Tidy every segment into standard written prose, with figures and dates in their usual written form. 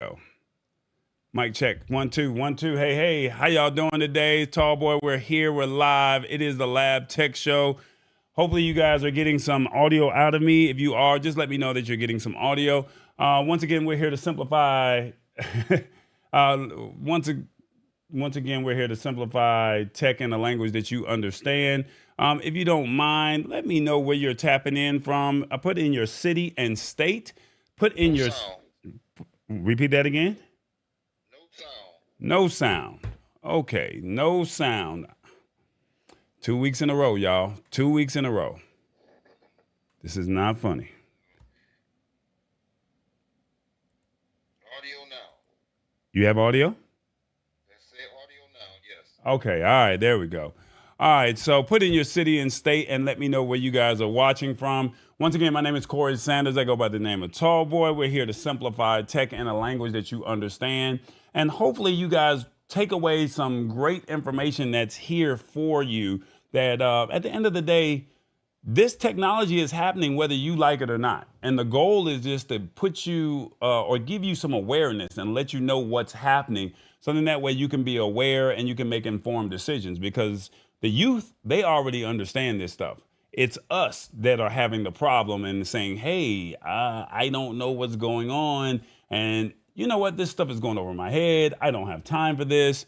Go. Mic check. 1 2 1 2. Hey, hey, how y'all doing today? Tall boy, we're here. We're live. It is the Lab Tech Show. Hopefully, you guys are getting some audio out of me. If you are, just let me know that you're getting some audio. Once again, we're here to simplify. uh, once, a- once again, we're here to simplify tech in a language that you understand. If you don't mind, let me know where you're tapping in from. I put in your city and state. Put in No your. sound. Repeat that again. No sound. No sound. Okay, no sound. 2 weeks in a row, y'all. 2 weeks in a row. This is not funny. Audio now. You have audio? Let's say audio now. Yes. Okay, all right, there we go. All right, so put in your city and state and let me know where you guys are watching from. Once again, my name is Corey Sanders. I go by the name of Tall Boy. We're here to simplify tech in a language that you understand. And hopefully, you guys take away some great information that's here for you. That at the end of the day, this technology is happening whether you like it or not. And the goal is just to put you or give you some awareness and let you know what's happening. So then that way you can be aware and you can make informed decisions because the youth, they already understand this stuff. It's us that are having the problem and saying, hey, I don't know what's going on. And you know what? This stuff is going over my head. I don't have time for this.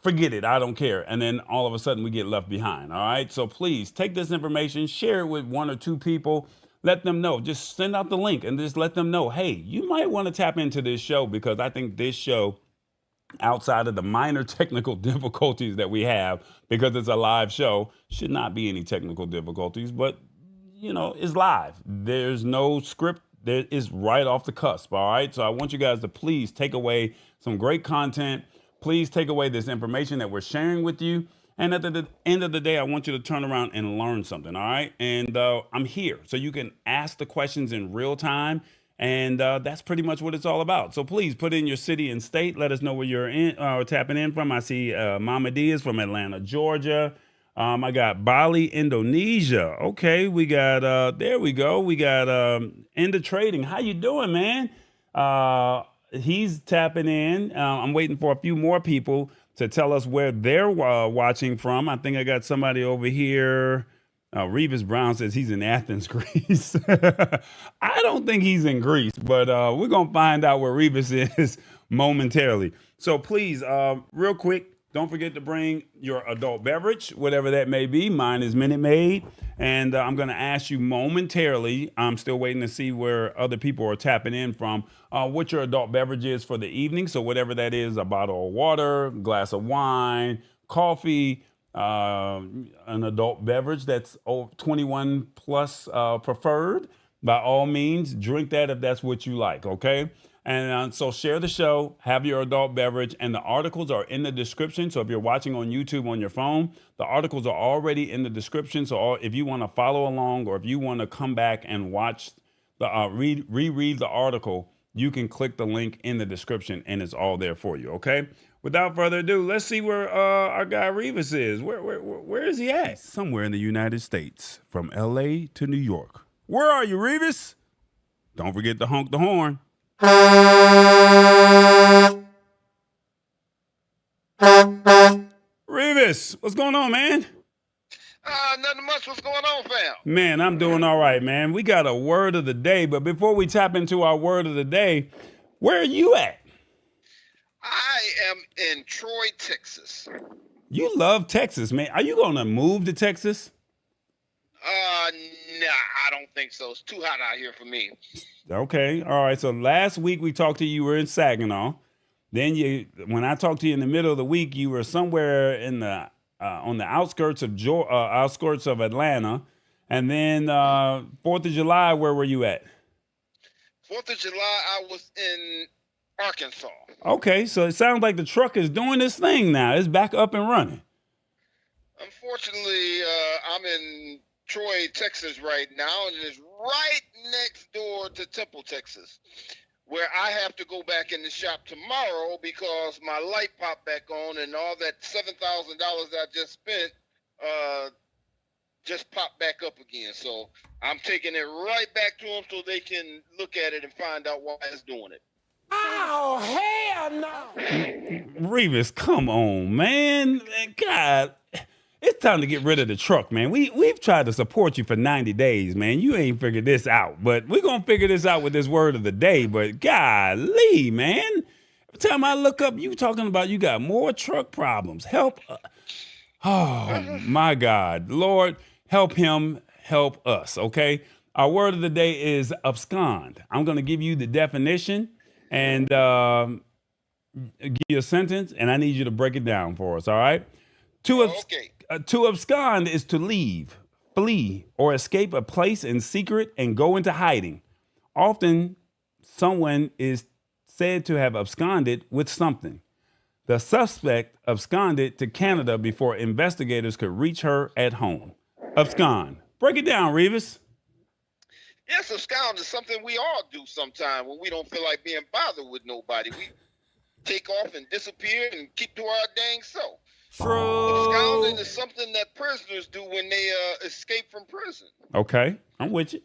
Forget it. I don't care. And then all of a sudden we get left behind. All right. So please take this information, share it with one or two people. Let them know. Just send out the link and just let them know, hey, you might want to tap into this show because I think this show, outside of the minor technical difficulties that we have, because it's a live show, should not be any technical difficulties, but it's live. There's no script. There is right off the cusp. All right. So I want you guys to please take away some great content. Please take away this information that we're sharing with you. And at the end of the day, I want you to turn around and learn something. All right. And I'm here so you can ask the questions in real time. And that's pretty much what it's all about. So please put in your city and state. Let us know where you're in tapping in from. I see Mama D is from Atlanta, Georgia. I got Bali, Indonesia. Okay, we got there we go. We got End of Trading. How you doing, man? He's tapping in. I'm waiting for a few more people to tell us where they're watching from. I think I got somebody over here. Revis Brown says he's in Athens, Greece. I don't think he's in Greece, but we're going to find out where Revis is momentarily. So please, real quick, don't forget to bring your adult beverage, whatever that may be. Mine is Minute Maid. And I'm going to ask you momentarily. I'm still waiting to see where other people are tapping in from. What your adult beverage is for the evening. So whatever that is, a bottle of water, glass of wine, coffee, an adult beverage that's 21 plus preferred. By all means, drink that if that's what you like, okay? And so share the show, have your adult beverage, and the articles are in the description. So if you're watching on YouTube on your phone, the articles are already in the description. So if you want to follow along or if you want to come back and watch the reread the article, you can click the link in the description and it's all there for you. Okay. Without further ado, let's see where our guy Revis is. Where is he at? Somewhere in the United States, from LA to New York. Where are you, Revis? Don't forget to honk the horn. Revis, what's going on, man? Nothing much. What's going on, fam? Man, I'm doing all right, man. We got a word of the day, but before we tap into our word of the day, where are you at? I am in Troy, Texas. You love Texas, man. Are you going to move to Texas? Nah, I don't think so. It's too hot out here for me. Okay, all right. So last week we talked to you, you were in Saginaw. Then when I talked to you in the middle of the week, you were somewhere in the on the outskirts of outskirts of Atlanta. And then 4th of July, where were you at? 4th of July, I was in Arkansas. Okay, so it sounds like the truck is doing this thing now. It's back up and running. Unfortunately, I'm in Troy, Texas right now, and it's right next door to Temple, Texas, where I have to go back in the shop tomorrow because my light popped back on and all that $7,000 I just spent just popped back up again. So I'm taking it right back to them so they can look at it and find out why it's doing it. Oh, hell no. Revis, come on, man. God, it's time to get rid of the truck, man. We've tried to support you for 90 days, man. You ain't figured this out, but we're going to figure this out with this word of the day. But golly, man. Every time I look up, you talking about you got more truck problems. Help. Oh, my God. Lord, help him, help us, okay? Our word of the day is abscond. I'm going to give you the definition and give you a sentence, and I need you to break it down for us, all right? Okay. To abscond is to leave, flee, or escape a place in secret and go into hiding. Often, someone is said to have absconded with something. The suspect absconded to Canada before investigators could reach her at home. Abscond. Break it down, Revis. Yes, abscond is something we all do sometime when we don't feel like being bothered with nobody. We take off and disappear and keep to our dang self. Absconding is something that prisoners do when they escape from prison. Okay, I'm with you.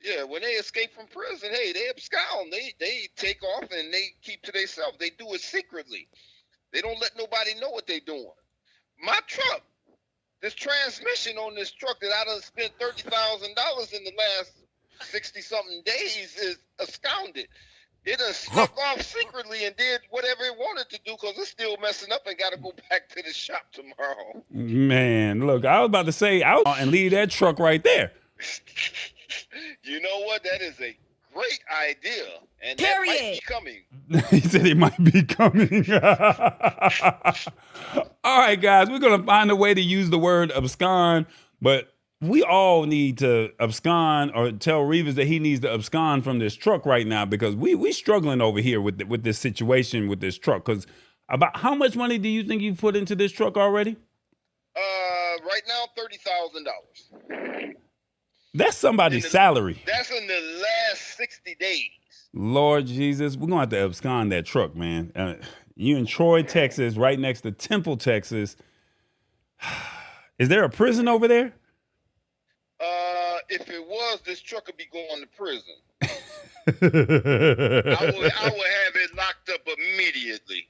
Yeah, when they escape from prison, hey, they abscond. They take off and they keep to themselves. They do it secretly. They don't let nobody know what they're doing. My truck, this transmission on this truck that I done spent $30,000 in the last 60-something days is absconded. It done snuck off secretly and did whatever it wanted to do because it's still messing up and got to go back to the shop tomorrow. Man, look, I was about to say out and leave that truck right there. You know what? That is a great idea, and Period. that might be coming. He said it might be coming. All right, guys, we're going to find a way to use the word abscond, but we all need to abscond or tell Revis that he needs to abscond from this truck right now because we struggling over here with this situation with this truck. Because about how much money do you think you've put into this truck already? Right now, $30,000. That's somebody's salary. That's in the last 60 days. Lord Jesus, we're going to have to abscond that truck, man. You in Troy, Texas, right next to Temple, Texas. Is there a prison over there? If it was, this truck would be going to prison. I would have it locked up immediately.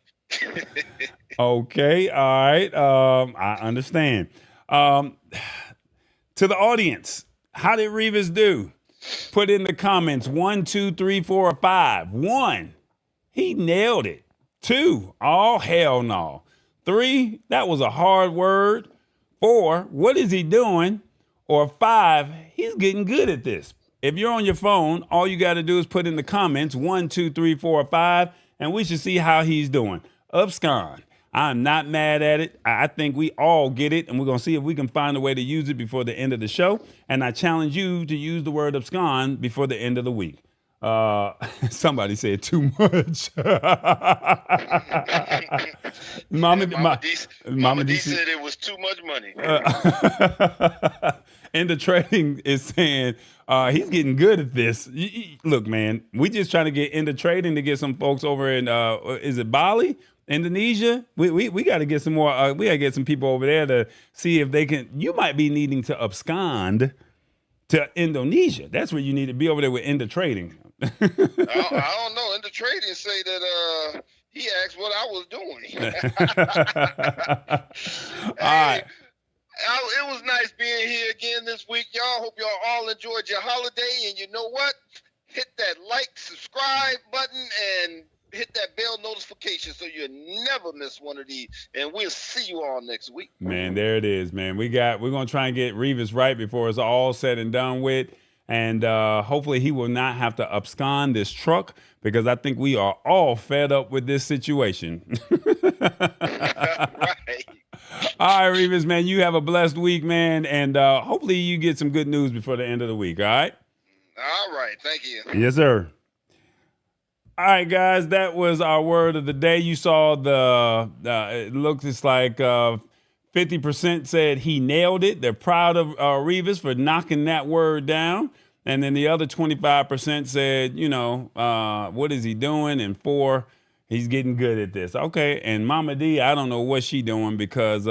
Okay, all right. I understand. To the audience, how did Revis do? Put in the comments 1, 2, 3, 4, or 5. 1, he nailed it. 2, oh hell no. 3, that was a hard word. 4, what is he doing? Or 5, he's getting good at this. If you're on your phone, all you got to do is put in the comments 1, 2, 3, 4, or 5, and we should see how he's doing. Abscond. I'm not mad at it. I think we all get it, and we're going to see if we can find a way to use it before the end of the show. And I challenge you to use the word abscond before the end of the week. Somebody said too much. Mama D said it was too much money. And the trading is saying he's getting good at this. Look, man, we just trying to get into trading to get some folks over in is it Bali, Indonesia? We got to get some more. We got to get some people over there to see if they can. You might be needing to abscond to Indonesia. That's where you need to be over there with Indo Trading. I don't know. Indo Trading say that he asked what I was doing. All right. It was nice being here again this week, y'all. Hope y'all all enjoyed your holiday. And you know what? Hit that like, subscribe button, and hit that bell notification so you never miss one of these. And we'll see you all next week. Man, there it is, man. We're going to try and get Revis right before it's all said and done with. And hopefully he will not have to abscond this truck because I think we are all fed up with this situation. Right. All right, Revis, man, you have a blessed week, man. And hopefully you get some good news before the end of the week, all right? All right. Thank you. Yes, sir. All right, guys, that was our word of the day. You saw it looks like 50% said he nailed it. They're proud of Revis for knocking that word down. And then the other 25% said, what is he doing? And 4, he's getting good at this. Okay. And Mama D, I don't know what she doing because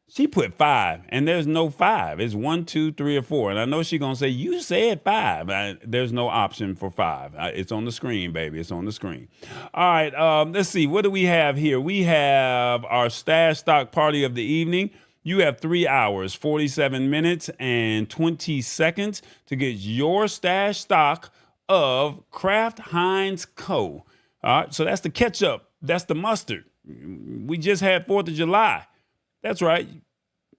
She put 5, and there's no 5. It's 1, 2, 3, or 4. And I know she's gonna say, "You said 5." There's no option for 5. It's on the screen, baby. It's on the screen. All right. Let's see. What do we have here? We have our stash stock party of the evening. You have 3 hours, 47 minutes, and 20 seconds to get your stash stock of Kraft Heinz Co. All right. So that's the ketchup. That's the mustard. We just had 4th of July. That's right.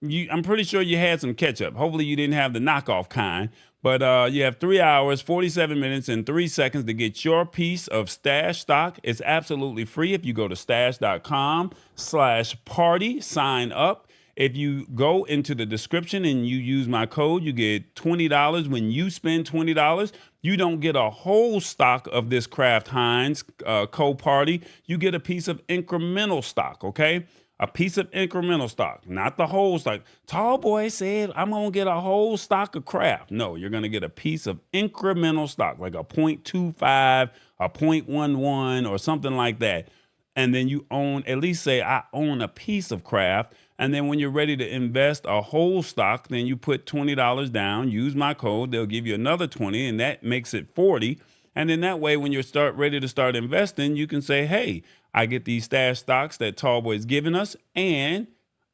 I'm pretty sure you had some ketchup. Hopefully you didn't have the knockoff kind. But you have 3 hours, 47 minutes, and 3 seconds to get your piece of stash stock. It's absolutely free if you go to stash.com/party, sign up. If you go into the description and you use my code, you get $20. When you spend $20, you don't get a whole stock of this Kraft Heinz Co-Party. You get a piece of incremental stock, okay? A piece of incremental stock, not the whole stock. Tall boy said, "I'm going to get a whole stock of Kraft." No, you're going to get a piece of incremental stock, like a 0.25, a 0.11, or something like that. And then you own, at least say, "I own a piece of Kraft." And then when you're ready to invest a whole stock, then you put $20 down, use my code, they'll give you another 20, and that makes it 40. And then that way, when you're ready to start investing, you can say, "Hey, I get these stash stocks that Tallboy's giving us, and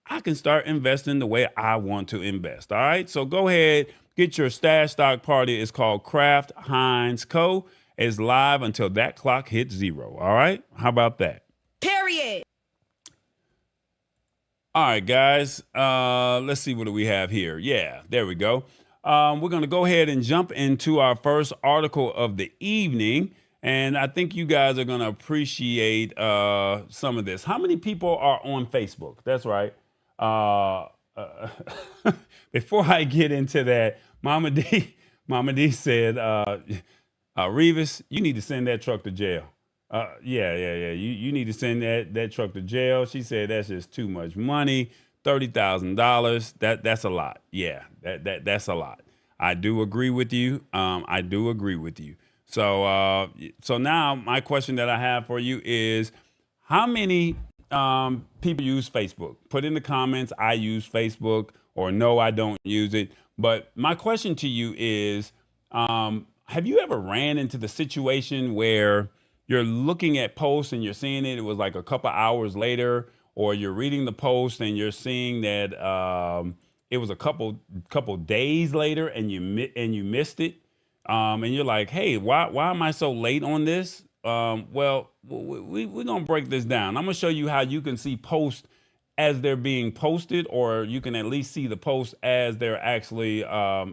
I can start investing the way I want to invest." All right. So go ahead, get your stash stock party. It's called Kraft Heinz Co. It's live until that clock hits 0. All right. How about that? Period. All right, guys. Let's see. What do we have here? Yeah, there we go. We're going to go ahead and jump into our first article of the evening. And I think you guys are going to appreciate some of this. How many people are on Facebook? That's right. Before I get into that, Mama D said, "Revis, you need to send that truck to jail." Yeah. You need to send that truck to jail. She said that's just too much money. $30,000. That's a lot. Yeah, that's a lot. I do agree with you. So now my question that I have for you is, how many people use Facebook? Put in the comments, "I use Facebook," or "No, I don't use it." But my question to you is, have you ever ran into the situation where you're looking at posts and you're seeing it was like a couple hours later, or you're reading the post and you're seeing that it was a couple days later, and you missed it? And you're like, "Hey, why am I so late on this?" Well, we're going to break this down. I'm going to show you how you can see posts as they're being posted, or you can at least see the posts as they're actually,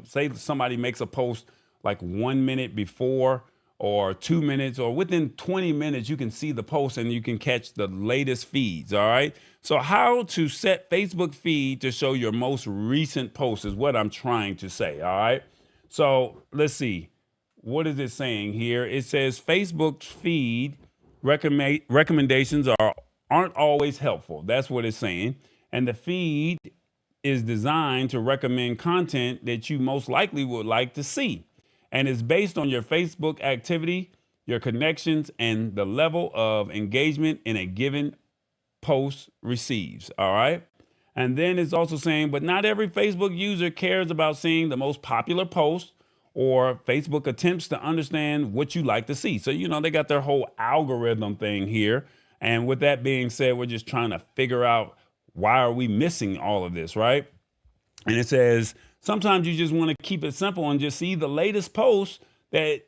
say somebody makes a post like 1 minute before, or 2 minutes, or within 20 minutes, you can see the post and you can catch the latest feeds. All right. So how to set Facebook feed to show your most recent post is what I'm trying to say. All right. So let's see. What is it saying here? It says Facebook's feed recommendations aren't always helpful. That's what it's saying. And the feed is designed to recommend content that you most likely would like to see. And it's based on your Facebook activity, your connections, and the level of engagement in a given post receives. All right. And then it's also saying, but not every Facebook user cares about seeing the most popular post, or Facebook attempts to understand what you like to see. So, they got their whole algorithm thing here. And with that being said, we're just trying to figure out, why are we missing all of this, right? And it says, sometimes you just want to keep it simple and just see the latest posts that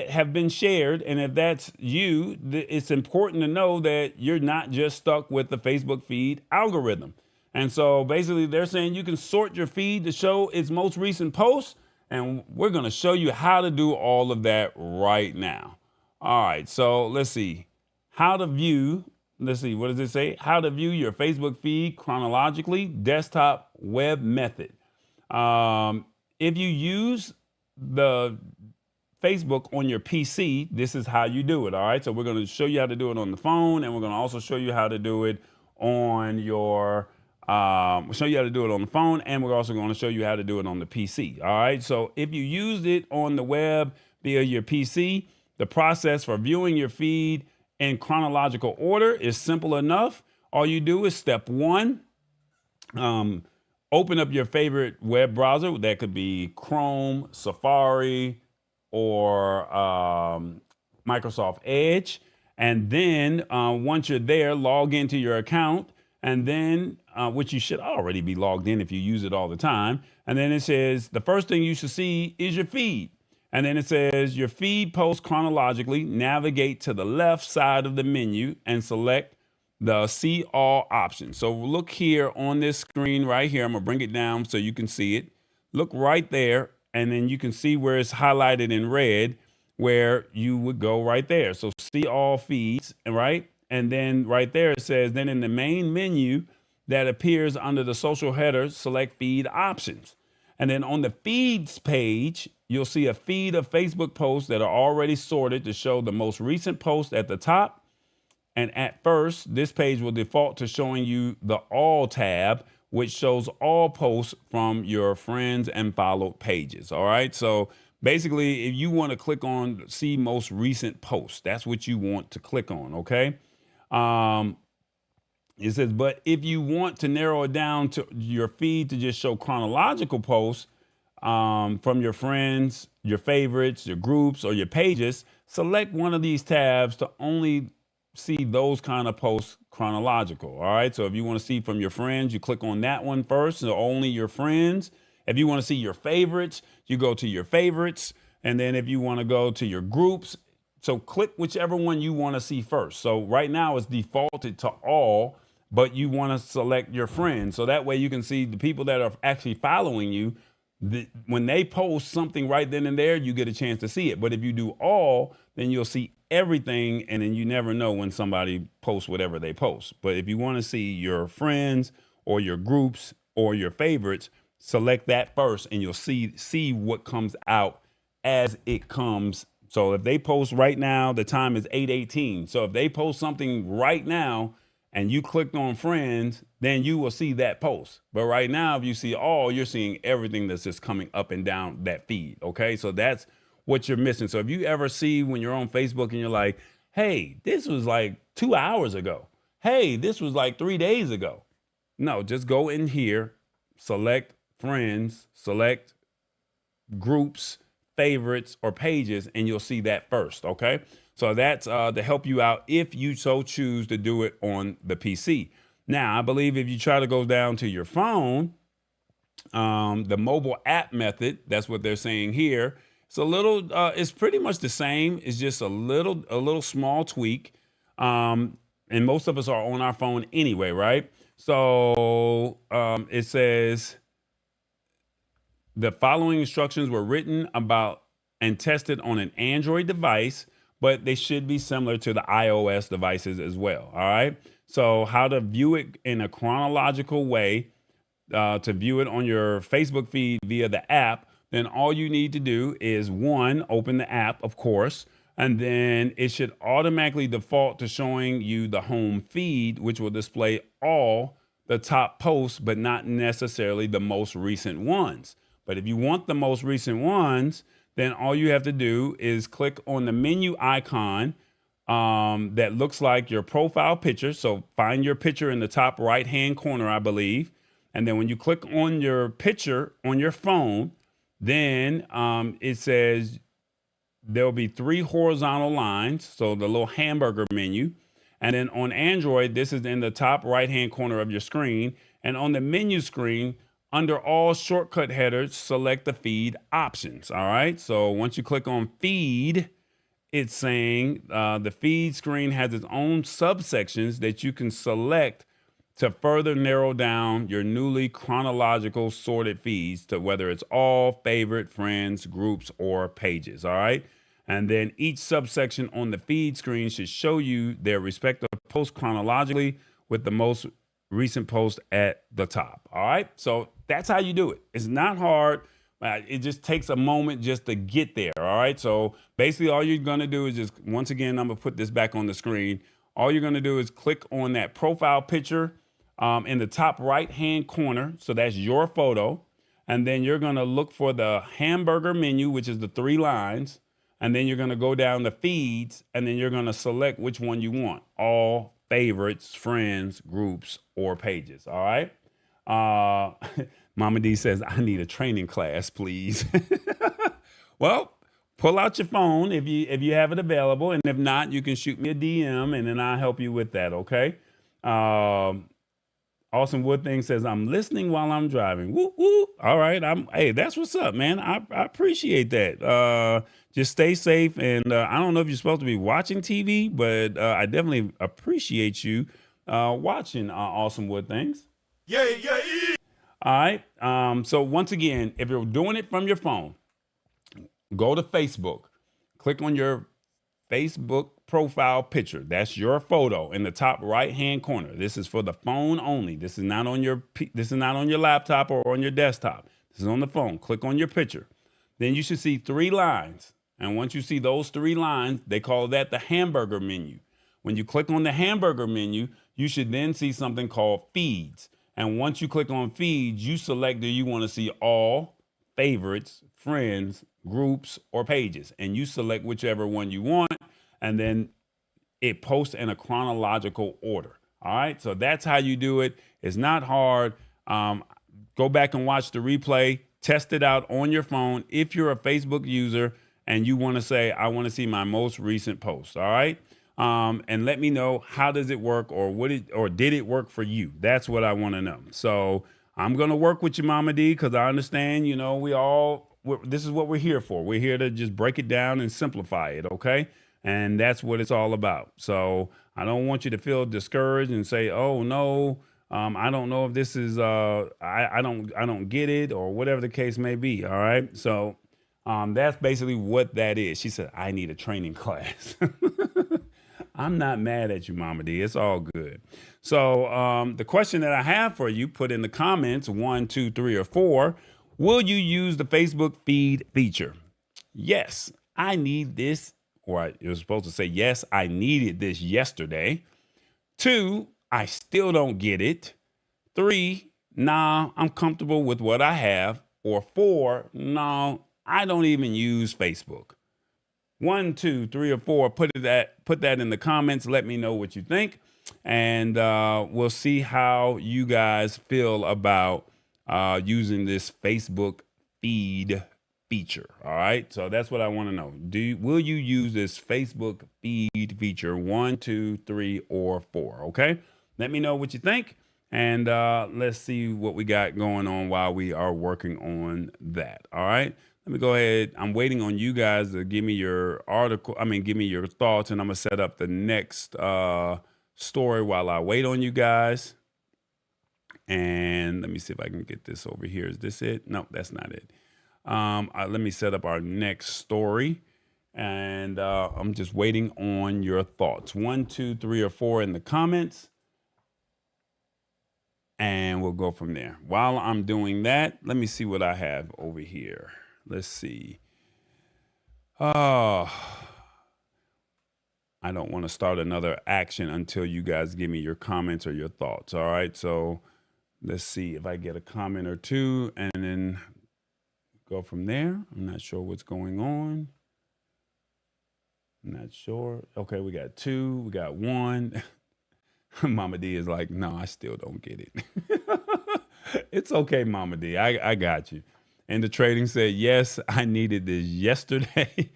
have been shared. And if that's you, it's important to know that you're not just stuck with the Facebook feed algorithm. And so basically they're saying you can sort your feed to show its most recent posts. And we're going to show you how to do all of that right now. All right. So let's see how to view. Let's see. What does it say? How to view your Facebook feed chronologically, desktop web method. If you use the Facebook on your PC, this is how you do it. All right. So we're going to show you how to do it on the phone, and we're going to also show you how to do it on your we'll show you how to do it on the phone, and we're also going to show you how to do it on the PC. All right. So if you used it on the web via your PC, the process for viewing your feed in chronological order is simple enough. All you do is step 1, Um, Open up your favorite web browser. That could be Chrome, Safari, or Microsoft Edge. And then once you're there, log into your account. And then, which you should already be logged in if you use it all the time. And then it says the first thing you should see is your feed. And then it says your feed posts chronologically. Navigate to the left side of the menu and select the see all option. So look here on this screen right here. I'm gonna bring it down so you can see it. Look right there, and then you can see where it's highlighted in red, where you would go right there. So see all feeds, right? And then right there it says, then in the main menu that appears under the social header, select feed options. And then on the feeds page, you'll see a feed of Facebook posts that are already sorted to show the most recent post at the top. And at first, this page will default to showing you the All tab, which shows all posts from your friends and followed pages. All right. So basically, if you want to click on see most recent posts, that's what you want to click on. OK. It says, but if you want to narrow it down to your feed to just show chronological posts from your friends, your favorites, your groups, or your pages, select one of these tabs to only see those kind of posts chronological. All right. So if you want to see from your friends, you click on that one first. So only your friends. If you want to see your favorites, you go to your favorites. And then if you want to go to your groups, so click whichever one you want to see first. So right now it's defaulted to all, but you want to select your friends. So that way you can see the people that are actually following you. When they post something right then and there, you get a chance to see it. But if you do all, then you'll see everything, and then you never know when somebody posts whatever they post. But if you want to see your friends or your groups or your favorites, select that first, and you'll see what comes out as it comes. So if they post right now, the time is 8:18. So if they post something right now and you clicked on friends, then you will see that post. But right now, if you see all, you're seeing everything that's just coming up and down that feed. Okay, so that's what you're missing. So if you ever see when you're on Facebook and you're like, hey, this was like 2 hours ago. Hey, this was like 3 days ago. No, just go in here, select friends, select groups, favorites, or pages, and you'll see that first. Okay. So that's to help you out if you so choose to do it on the PC. Now, I believe if you try to go down to your phone, the mobile app method, that's what they're saying here. It's a little, it's pretty much the same. It's just a little small tweak. And most of us are on our phone anyway, right? So it says the following instructions were written about and tested on an Android device, but they should be similar to the iOS devices as well. All right. So how to view it in a chronological way, to view it on your Facebook feed via the app, then all you need to do is one, open the app, of course, and then it should automatically default to showing you the home feed, which will display all the top posts, but not necessarily the most recent ones. But if you want the most recent ones, then all you have to do is click on the menu icon that looks like your profile picture. So find your picture in the top right-hand corner, I believe. And then when you click on your picture on your phone, then it says there'll be 3 horizontal lines. So the little hamburger menu. And then on Android, this is in the top right-hand corner of your screen. And on the menu screen, under all shortcut headers, select the feed options. All right. So once you click on feed, it's saying the feed screen has its own subsections that you can select to further narrow down your newly chronological sorted feeds to whether it's all, favorite, friends, groups, or pages. All right. And then each subsection on the feed screen should show you their respective posts chronologically with the most recent post at the top. All right. So that's how you do it. It's not hard. It just takes a moment just to get there. All right. So basically all you're going to do is just, once again, I'm going to put this back on the screen. All you're going to do is click on that profile picture in the top right hand corner. So that's your photo. And then you're going to look for the hamburger menu, which is the 3 lines. And then you're going to go down the feeds, and then you're going to select which one you want. All, favorites, friends, groups, or pages. All right. Uh, Mama D says, I need a training class, please. Well, pull out your phone if you have it available, and if not, you can shoot me a DM, and then I'll help you with that. Okay. Um, Awesome Wood Thing says, I'm listening while I'm driving. Woo woo. All right. Hey, that's what's up, man. I appreciate that. Just stay safe. And I don't know if you're supposed to be watching TV, but I definitely appreciate you watching Awesome Wood Things. Yeah, yeah, yeah. All right. So once again, if you're doing it from your phone, go to Facebook, click on your Facebook profile picture. That's your photo in the top right hand corner. This is for the phone only. This is not on your laptop or on your desktop. This is on the phone. Click on your picture. Then you should see 3 lines. And once you see those 3 lines, they call that the hamburger menu. When you click on the hamburger menu, you should then see something called feeds. And once you click on feeds, you select do you want to see all, favorites, friends, groups, or pages. And you select whichever one you want. And then it posts in a chronological order. All right. So that's how you do it. It's not hard. Go back and watch the replay. Test it out on your phone. If you're a Facebook user and you want to say, I want to see my most recent post. All right. And let me know, how does it work, or did it work for you? That's what I want to know. So I'm going to work with you, Mama D, because I understand, this is what we're here for. We're here to just break it down and simplify it. Okay. And that's what it's all about. So I don't want you to feel discouraged and say, oh no, I don't know if this is, I don't get it, or whatever the case may be. All right. So that's basically what that is. She said, I need a training class. I'm not mad at you, Mama D. It's all good. So the question that I have for you, put in the comments, 1, 2, 3, or 4. Will you use the Facebook feed feature? Yes, I need this. Or you're supposed to say, yes, I needed this yesterday. 2, I still don't get it. 3, nah, I'm comfortable with what I have. Or 4, no, I don't even use Facebook. 1, 2, 3, or 4, put that in the comments. Let me know what you think. And we'll see how you guys feel about using this Facebook feed feature. All right. So that's what I want to know. Will you use this Facebook feed feature? 1, 2, 3, or 4? Okay. Let me know what you think. And let's see what we got going on while we are working on that. All right. Let me go ahead. I'm waiting on you guys to give me your give me your thoughts, and I'm going to set up the next story while I wait on you guys. And let me see if I can get this over here. Is this it? No, that's not it. Let me set up our next story, and I'm just waiting on your thoughts. 1, 2, 3, or 4 in the comments, and we'll go from there. While I'm doing that, let me see what I have over here. Let's see. I don't want to start another action until you guys give me your comments or your thoughts. All right. So let's see if I get a comment or 2, and then go from there. I'm not sure what's going on. I'm not sure. Okay, we got 2. We got 1. Mama D is like, no, I still don't get it. It's okay, Mama D. I got you. And the trading said, yes, I needed this yesterday.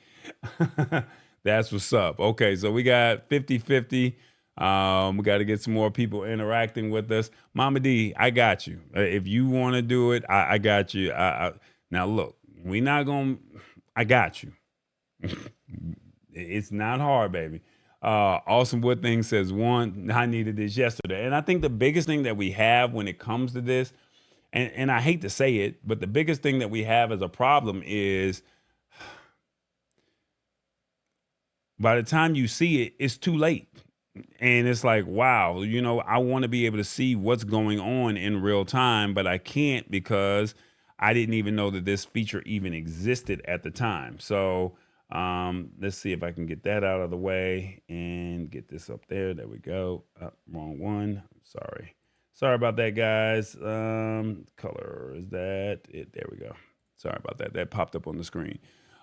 That's what's up. Okay, so we got 50-50. We got to get some more people interacting with us. Mama D, I got you. If you want to do it, I got you. Now, look, I got you. It's not hard, baby. Awesome Wood Thing says, 1, I needed this yesterday. And I think the biggest thing that we have when it comes to this, and I hate to say it, but the biggest thing that we have as a problem is by the time you see it, it's too late. And it's like, wow, I want to be able to see what's going on in real time, but I can't because I didn't even know that this feature even existed at the time. So let's see if I can get that out of the way and get this up there. There we go. Wrong one. Sorry about that, guys. Color, is that it? There we go. Sorry about that. That popped up on the screen.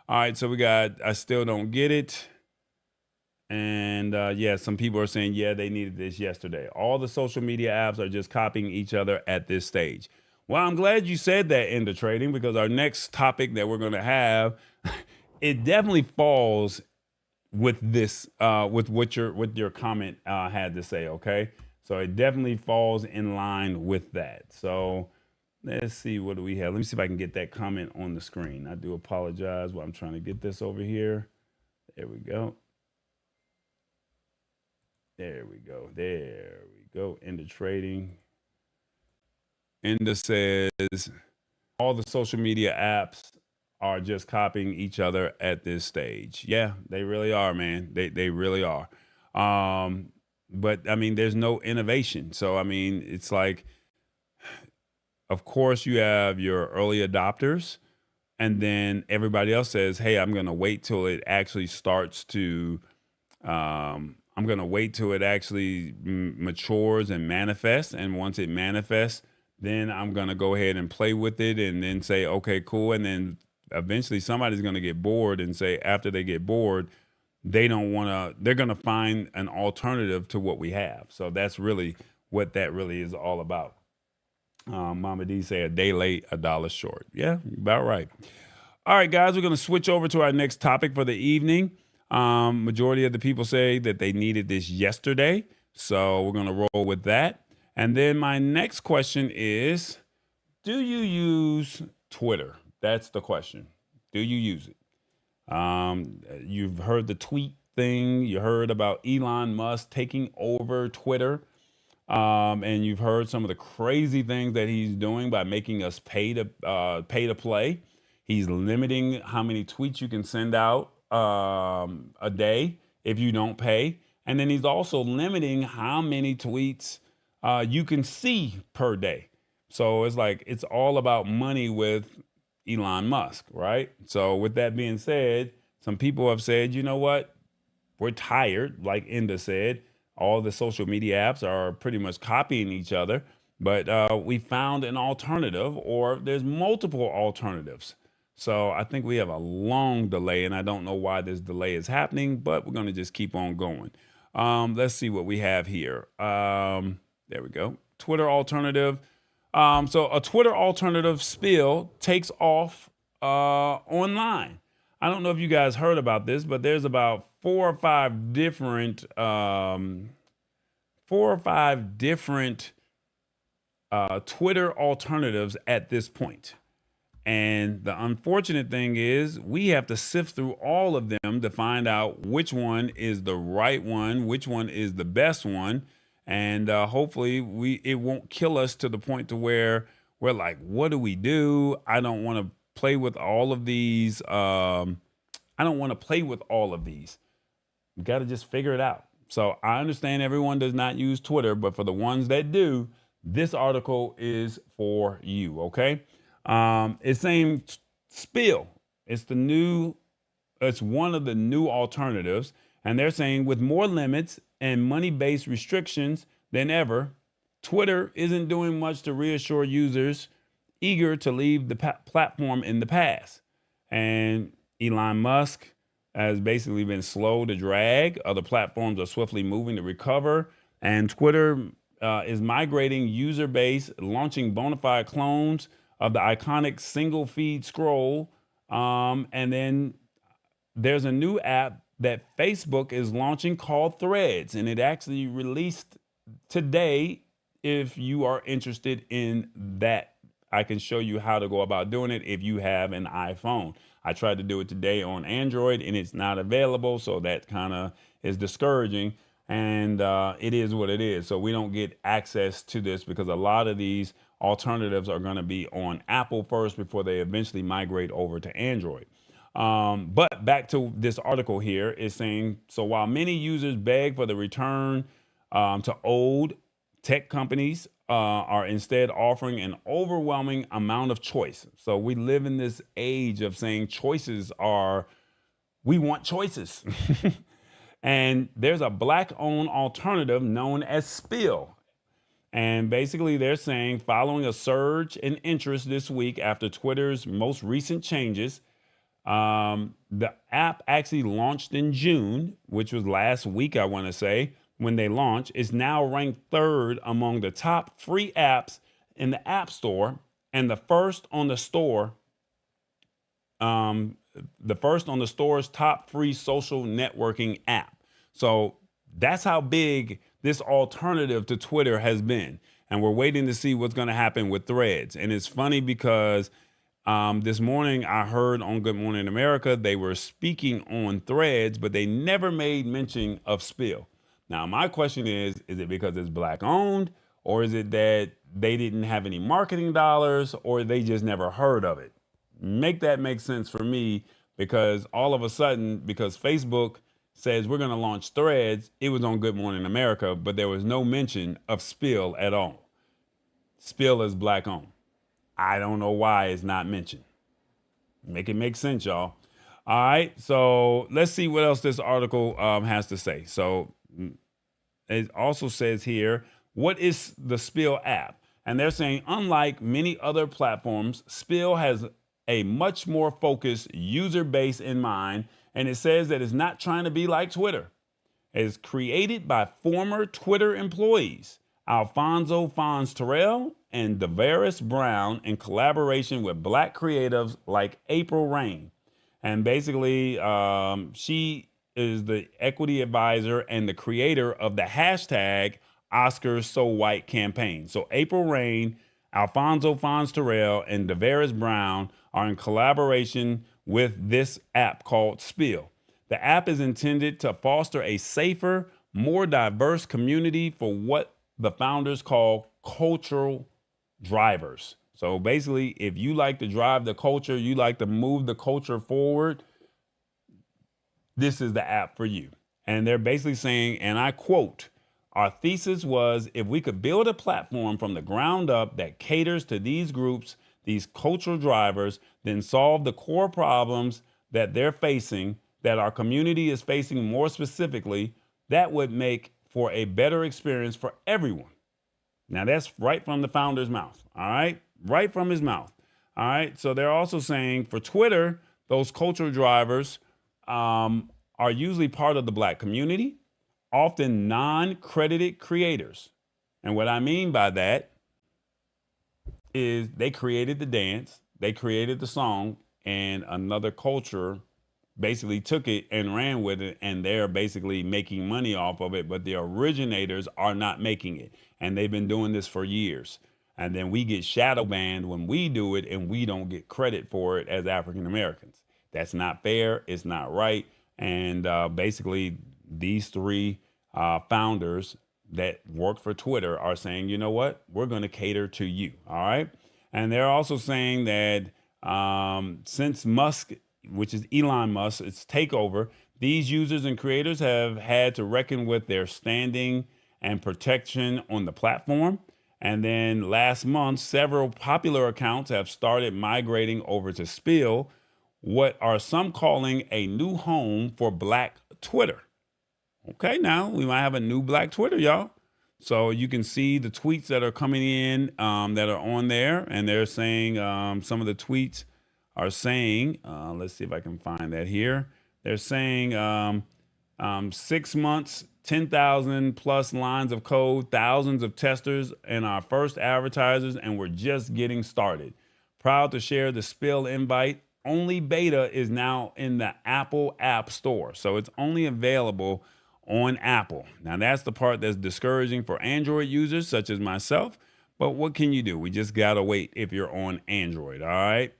All right, so we got I still don't get it. And yeah, some people are saying, yeah, they needed this yesterday. All the social media apps are just copying each other at this stage. Well, I'm glad you said that, into trading, because our next topic that we're going to have, it definitely falls with this, with what your comment had to say. Okay, so it definitely falls in line with that. So let's see, what do we have? Let me see if I can get that comment on the screen. I do apologize while I'm trying to get this over here. There we go. There we go. There we go. Into trading. Enda says all the social media apps are just copying each other at this stage. Yeah, they really are, man. They really are. But I mean, there's no innovation. So I mean, it's like, of course, you have your early adopters, and then everybody else says, "Hey, I'm going to wait till it actually starts to." I'm going to wait till it actually matures and manifests. And once it manifests, then I'm going to go ahead and play with it and then say, okay, cool. And then eventually somebody's going to get bored and say, after they get bored, they're going to find an alternative to what we have. So that's really what that really is all about. Mama D say a day late, a dollar short. Yeah, about right. All right, guys, we're going to switch over to our next topic for the evening. Majority of the people say that they needed this yesterday. So we're going to roll with that. And then my next question is, do you use Twitter? That's the question. Do you use it? You've heard the tweet thing. You heard about Elon Musk taking over Twitter. And you've heard some of the crazy things that he's doing by making us pay to play. He's limiting how many tweets you can send out a day if you don't pay. And then he's also limiting how many tweets you can see per day. So it's like, it's all about money with Elon Musk, right? So with that being said, some people have said, you know what? We're tired, like Enda said. All the social media apps are pretty much copying each other, but we found an alternative, or there's multiple alternatives. So I think we have a long delay, and I don't know why this delay is happening, but we're going to just keep on going. Let's see what we have here. There we go. Twitter alternative. So a Twitter alternative spill takes off online. I don't know if you guys heard about this, but there's about four or five different Twitter alternatives at this point. And the unfortunate thing is we have to sift through all of them to find out which one is the right one, which one is the best one. And hopefully it won't kill us to the point to where we're like, what do we do? I don't want to play with all of these. I don't want to play with all of these. You got to just figure it out. So I understand everyone does not use Twitter, but for the ones that do, this article is for you. Okay. It's saying spill. It's one of the new alternatives. And they're saying with more limits and money-based restrictions than ever, Twitter isn't doing much to reassure users eager to leave the platform in the past. And Elon Musk has basically been slow to drag. Other platforms are swiftly moving to recover. And Twitter is migrating user base, launching bona fide clones of the iconic single feed scroll. And then there's a new app that Facebook is launching called Threads. And it actually released today. If you are interested in that, I can show you how to go about doing it if you have an iPhone. I tried to do it today on Android and it's not available. So that kind of is discouraging. And it is what it is. So we don't get access to this because a lot of these alternatives are going to be on Apple first before they eventually migrate over to Android. But back to this article here is saying, so while many users beg for the return to old, tech companies are instead offering an overwhelming amount of choice. So we live in this age of saying we want choices. And there's a Black-owned alternative known as Spill. And basically they're saying, following a surge in interest this week after Twitter's most recent changes, The app actually launched in June, which was last week, I want to say, when they launched. It's now ranked third among the top free apps in the App Store and the first on the store. The first on the store's top free social networking app. So that's how big this alternative to Twitter has been. And we're waiting to see what's going to happen with Threads. And it's funny because this morning I heard on Good Morning America, they were speaking on Threads, but they never made mention of Spill. Now, my question is it because it's Black owned, or is it that they didn't have any marketing dollars, or they just never heard of it? Make that make sense for me, because all of a sudden, because Facebook says we're going to launch Threads, it was on Good Morning America, but there was no mention of Spill at all. Spill is Black owned. I don't know why it's not mentioned. Make it make sense, y'all. All right, so let's see what else this article has to say. So it also says here, what is the Spill app? And they're saying, unlike many other platforms, Spill has a much more focused user base in mind, and it says that it's not trying to be like Twitter. It's created by former Twitter employees, Alfonso Fons Terrell and Davaris Brown, in collaboration with Black creatives like April Rain. And basically, she is the equity advisor and the creator of the hashtag Oscars So White campaign. So April Rain, Alfonso Fons Terrell, and Davaris Brown are in collaboration with this app called Spill. The app is intended to foster a safer, more diverse community for what the founders call cultural drivers. So basically, if you like to drive the culture, you like to move the culture forward, this is the app for you. And they're basically saying, and I quote, our thesis was if we could build a platform from the ground up that caters to these groups, these cultural drivers, then solve the core problems that they're facing, that our community is facing more specifically, that would make for a better experience for everyone. Now that's right from the founder's mouth. All right. Right from his mouth. All right. So they're also saying for Twitter, those cultural drivers are usually part of the Black community, often non-credited creators. And what I mean by that is they created the dance, they created the song, and another culture basically took it and ran with it, and they're basically making money off of it, but the originators are not making it. And they've been doing this for years. And then we get shadow banned when we do it, and we don't get credit for it as African Americans. That's not fair. It's not right. And basically, these three founders that work for Twitter are saying, you know what? We're going to cater to you. All right. And they're also saying that since Musk, which is Elon Musk, its takeover, these users and creators have had to reckon with their standing and protection on the platform. And then last month, several popular accounts have started migrating over to Spill, what are some calling a new home for Black Twitter. Okay, now we might have a new Black Twitter, y'all. So you can see the tweets that are coming in that are on there. And they're saying some of the tweets are saying, let's see if I can find that here. They're saying 6 months, 10,000 plus lines of code, thousands of testers, and our first advertisers, and we're just getting started. Proud to share the Spill invite. Only beta is now in the Apple App Store. So it's only available on Apple. Now that's the part that's discouraging for Android users such as myself. But what can you do? We just got to wait if you're on Android. All right.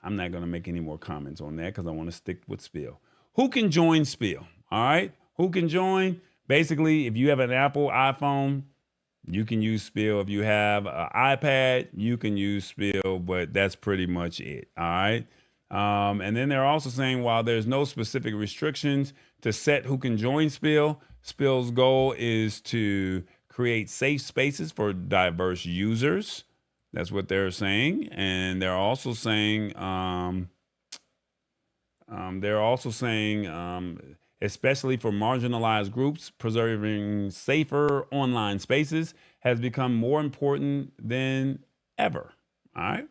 I'm not going to make any more comments on that because I want to stick with Spill. Who can join Spill? All right. Who can join? Basically, if you have an Apple iPhone, you can use Spill. If you have an iPad, you can use Spill, but that's pretty much it. All right. And then they're also saying while there's no specific restrictions to set who can join Spill, Spill's goal is to create safe spaces for diverse users. That's what they're saying. And they're also saying, especially for marginalized groups, preserving safer online spaces has become more important than ever. All right.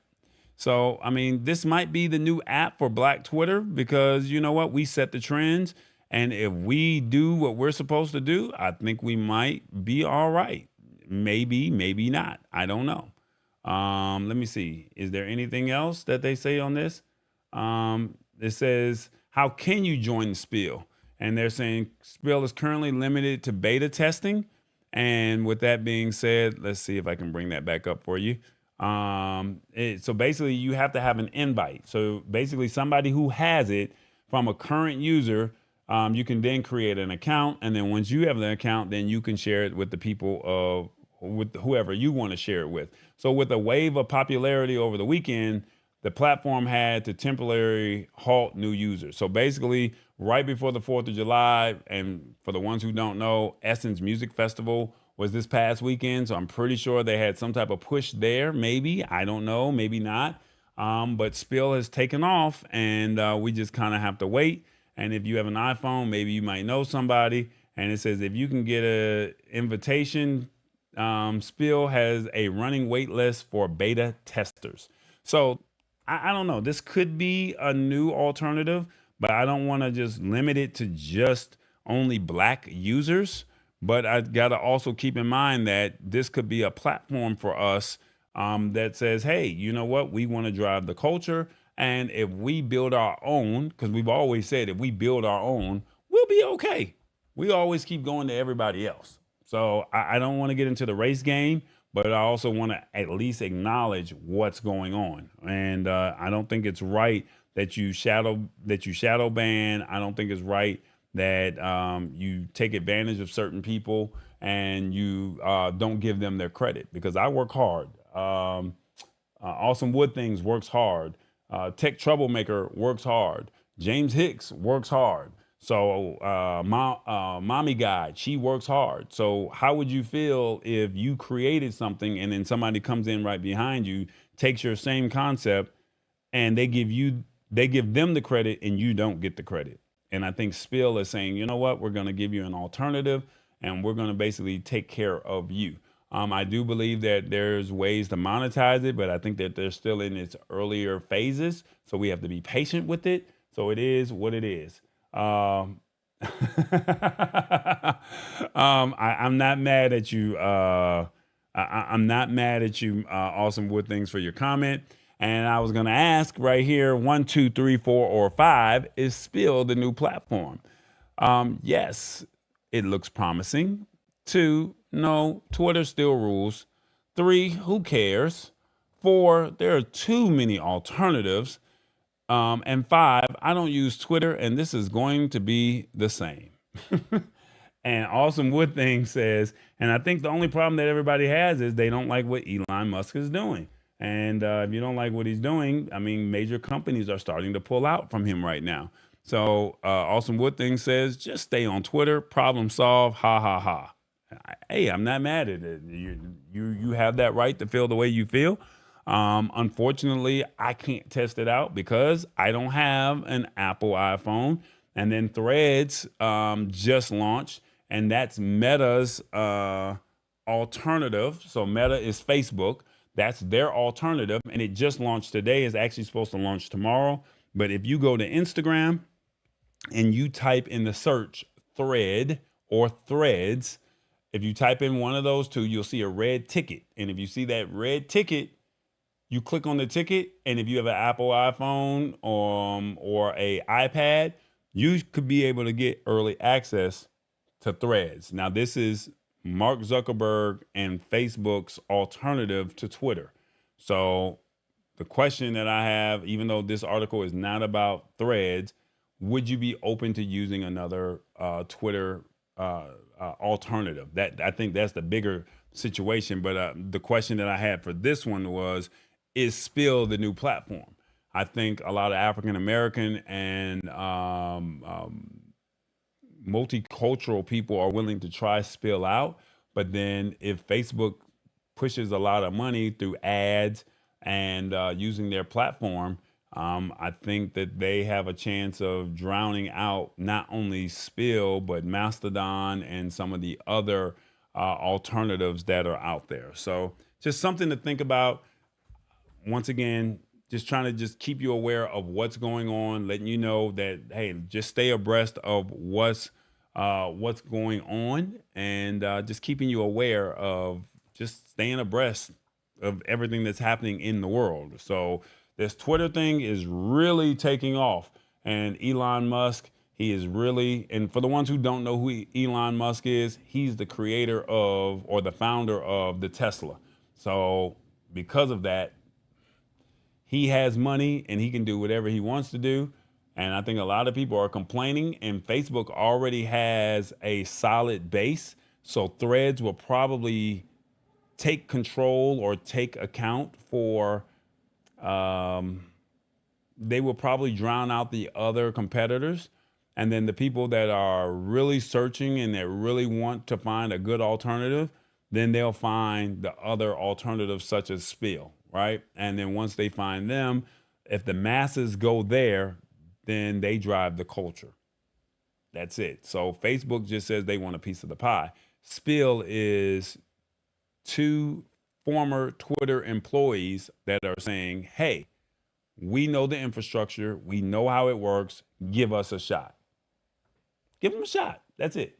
So, I mean, this might be the new app for Black Twitter because you know what? We set the trends. And if we do what we're supposed to do, I think we might be all right. Maybe, maybe not. I don't know. Let me see. Is there anything else that they say on this? It says, how can you join Spill? And they're saying Spill is currently limited to beta testing. And with that being said, let's see if I can bring that back up for you. So basically, you have to have an invite. So basically, somebody who has it from a current user, you can then create an account. And then once you have the account, then you can share it with the people with whoever you want to share it with. So with a wave of popularity over the weekend, the platform had to temporarily halt new users. So basically, right before the 4th of July, and for the ones who don't know, Essence Music Festival was this past weekend. So I'm pretty sure they had some type of push there. Maybe, I don't know, maybe not. But Spill has taken off, and we just kind of have to wait. And if you have an iPhone, maybe you might know somebody. And it says if you can get an invitation, Spill has a running wait list for beta testers. So I don't know. This could be a new alternative, but I don't want to just limit it to just only Black users. But I got to also keep in mind that this could be a platform for us that says, hey, you know what? We want to drive the culture. And if we build our own, because we've always said if we build our own, we'll be okay. We always keep going to everybody else. So I don't want to get into the race game, but I also want to at least acknowledge what's going on. And I don't think it's right that you shadow ban. I don't think it's right that you take advantage of certain people and you don't give them their credit, because I work hard. Awesome Wood Things works hard. Tech Troublemaker works hard. James Hicks works hard. So Mommy Guide, she works hard. So how would you feel if you created something and then somebody comes in right behind you, takes your same concept, and they give them the credit and you don't get the credit? And I think Spill is saying, you know what, we're going to give you an alternative and we're going to basically take care of you. I do believe that there's ways to monetize it, but I think that they're still in its earlier phases. So we have to be patient with it. So it is what it is. I'm not mad at you. I'm not mad at you, Awesome Wood Things, for your comment. And I was going to ask right here, 1, 2, 3, 4, or 5, is Spill the new platform? Yes, it looks promising. 2, no, Twitter still rules. 3, who cares? 4, there are too many alternatives. And 5, I don't use Twitter, and this is going to be the same. And Awesome Wood Thing says, and I think the only problem that everybody has is they don't like what Elon Musk is doing. And if you don't like what he's doing, I mean, major companies are starting to pull out from him right now. So Awesome Wood Thing says, just stay on Twitter, problem solved, ha, ha, ha. Hey, I'm not mad at it. You have that right to feel the way you feel. Unfortunately, I can't test it out because I don't have an Apple iPhone. And then Threads just launched, and that's Meta's alternative. So Meta is Facebook. That's their alternative, and it just launched today. It's actually supposed to launch tomorrow. But if you go to Instagram and you type in the search thread or threads, if you type in one of those two, you'll see a red ticket. And if you see that red ticket, you click on the ticket. And if you have an Apple iPhone or a iPad, you could be able to get early access to Threads. Now, this is Mark Zuckerberg and Facebook's alternative to Twitter. So the question that I have, even though this article is not about Threads, would you be open to using another Twitter alternative? That, I think that's the bigger situation. But the question that I had for this one was, is Spill the new platform? I think a lot of African American and multicultural people are willing to try Spill out. But then if Facebook pushes a lot of money through ads and using their platform, I think that they have a chance of drowning out not only Spill, but Mastodon and some of the other alternatives that are out there. So just something to think about. Once again, just trying to just keep you aware of what's going on, letting you know that, hey, just stay abreast of what's going on, and just keeping you aware of just staying abreast of everything that's happening in the world. So this Twitter thing is really taking off, and Elon Musk, he is really, and for the ones who don't know who Elon Musk is, he's the creator of, or the founder of, the Tesla. So because of that, he has money and he can do whatever he wants to do. And I think a lot of people are complaining, and Facebook already has a solid base. So Threads will probably take control or take account for, they will probably drown out the other competitors. And then the people that are really searching and that really want to find a good alternative, then they'll find the other alternatives such as Spill, right? And then once they find them, if the masses go there, then they drive the culture. That's it. So Facebook just says they want a piece of the pie. Spill is 2 former Twitter employees that are saying, hey, we know the infrastructure, we know how it works, give us a shot. Give them a shot. That's it.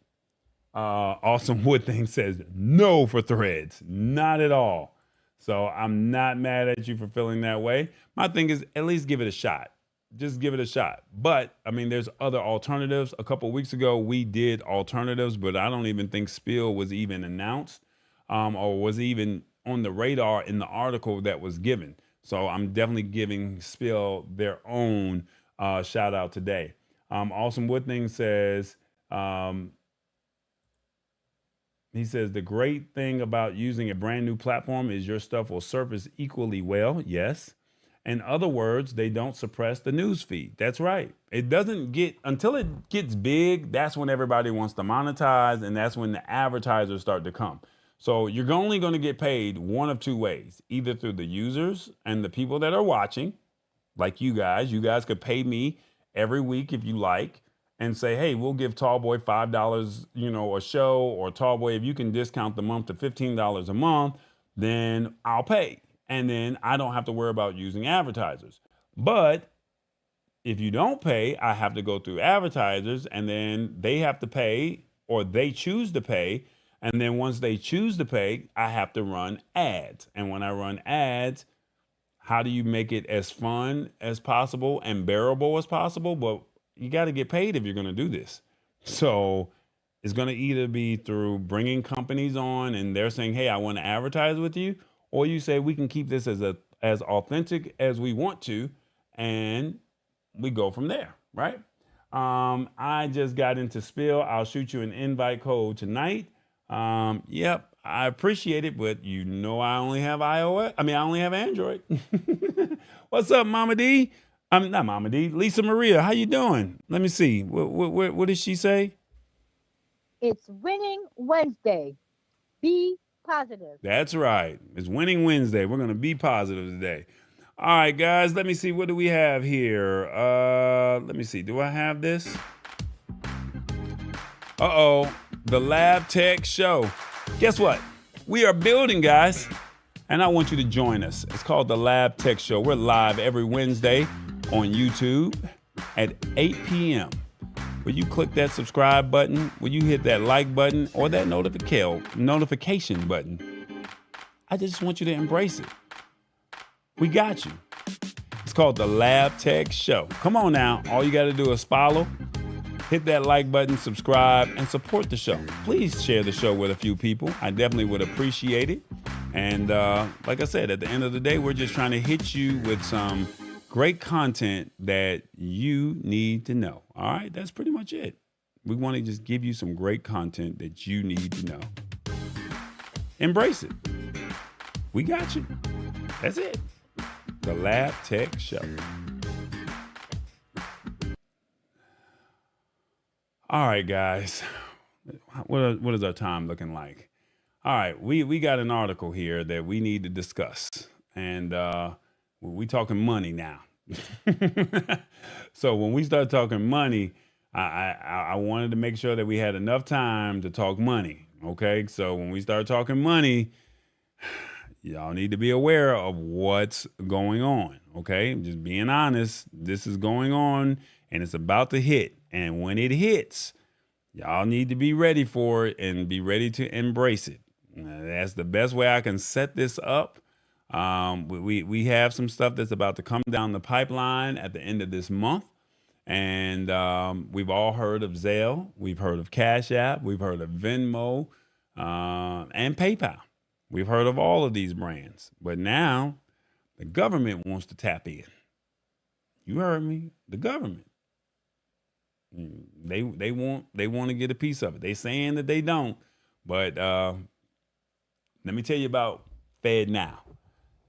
Awesome Wood Thing says no for Threads. Not at all. So I'm not mad at you for feeling that way. My thing is, at least give it a shot. Just give it a shot. But I mean, there's other alternatives. A couple of weeks ago, we did alternatives, but I don't even think Spill was even announced, or was even on the radar in the article that was given. So I'm definitely giving Spill their own shout out today. Awesome Wood Thing says, he says, the great thing about using a brand new platform is your stuff will surface equally well. Yes. In other words, they don't suppress the news feed. That's right. It doesn't get, until it gets big, that's when everybody wants to monetize, and that's when the advertisers start to come. So you're only going to get paid one of 2 ways, either through the users and the people that are watching, like you guys. You guys could pay me every week if you like, and say, hey, we'll give Tallboy $5, a show, or Tallboy, if you can discount the month to $15 a month, then I'll pay. And then I don't have to worry about using advertisers. But if you don't pay, I have to go through advertisers, and then they have to pay, or they choose to pay. And then once they choose to pay, I have to run ads. And when I run ads, how do you make it as fun as possible and bearable as possible? But you got to get paid if you're going to do this. So it's going to either be through bringing companies on and they're saying, hey, I want to advertise with you, or you say we can keep this as authentic as we want to, and we go from there, right? I just got into Spill. I'll shoot you an invite code tonight. Yep, I appreciate it, but I only have iOS. I only have Android. What's up, Mama D? Not Mama D. Lisa Maria, how you doing? Let me see. What did she say? It's Winning Wednesday. Be positive. That's right. It's Winning Wednesday. We're going to be positive today. All right, guys. Let me see. What do we have here? Let me see. Do I have this? Uh-oh. The Lab Tech Show. Guess what? We are building, guys. And I want you to join us. It's called the Lab Tech Show. We're live every Wednesday on YouTube at 8 p.m. Will you click that subscribe button? Will you hit that like button or that notification button? I just want you to embrace it. We got you. It's called the Lab Tech Show. Come on now. All you got to do is follow, hit that like button, subscribe, and support the show. Please share the show with a few people. I definitely would appreciate it. And like I said, at the end of the day, we're just trying to hit you with some great content that you need to know. All right, that's pretty much it. We want to just give you some great content that you need to know. Embrace it. We got you. That's it. The Lab Tech Show. All right, guys. What is our time looking like? All right, we got an article here that we need to discuss. And we talking money now. So when we start talking money, I wanted to make sure that we had enough time to talk money. Okay, so when we start talking money, y'all need to be aware of what's going on. Okay, just being honest. This is going on, and it's about to hit. And when it hits, y'all need to be ready for it and be ready to embrace it. That's the best way I can set this up. We have some stuff that's about to come down the pipeline at the end of this month. And we've all heard of Zelle. We've heard of Cash App. We've heard of Venmo and PayPal. We've heard of all of these brands. But now the government wants to tap in. You heard me. The government. They want to get a piece of it. They saying that they don't. But let me tell you about FedNow.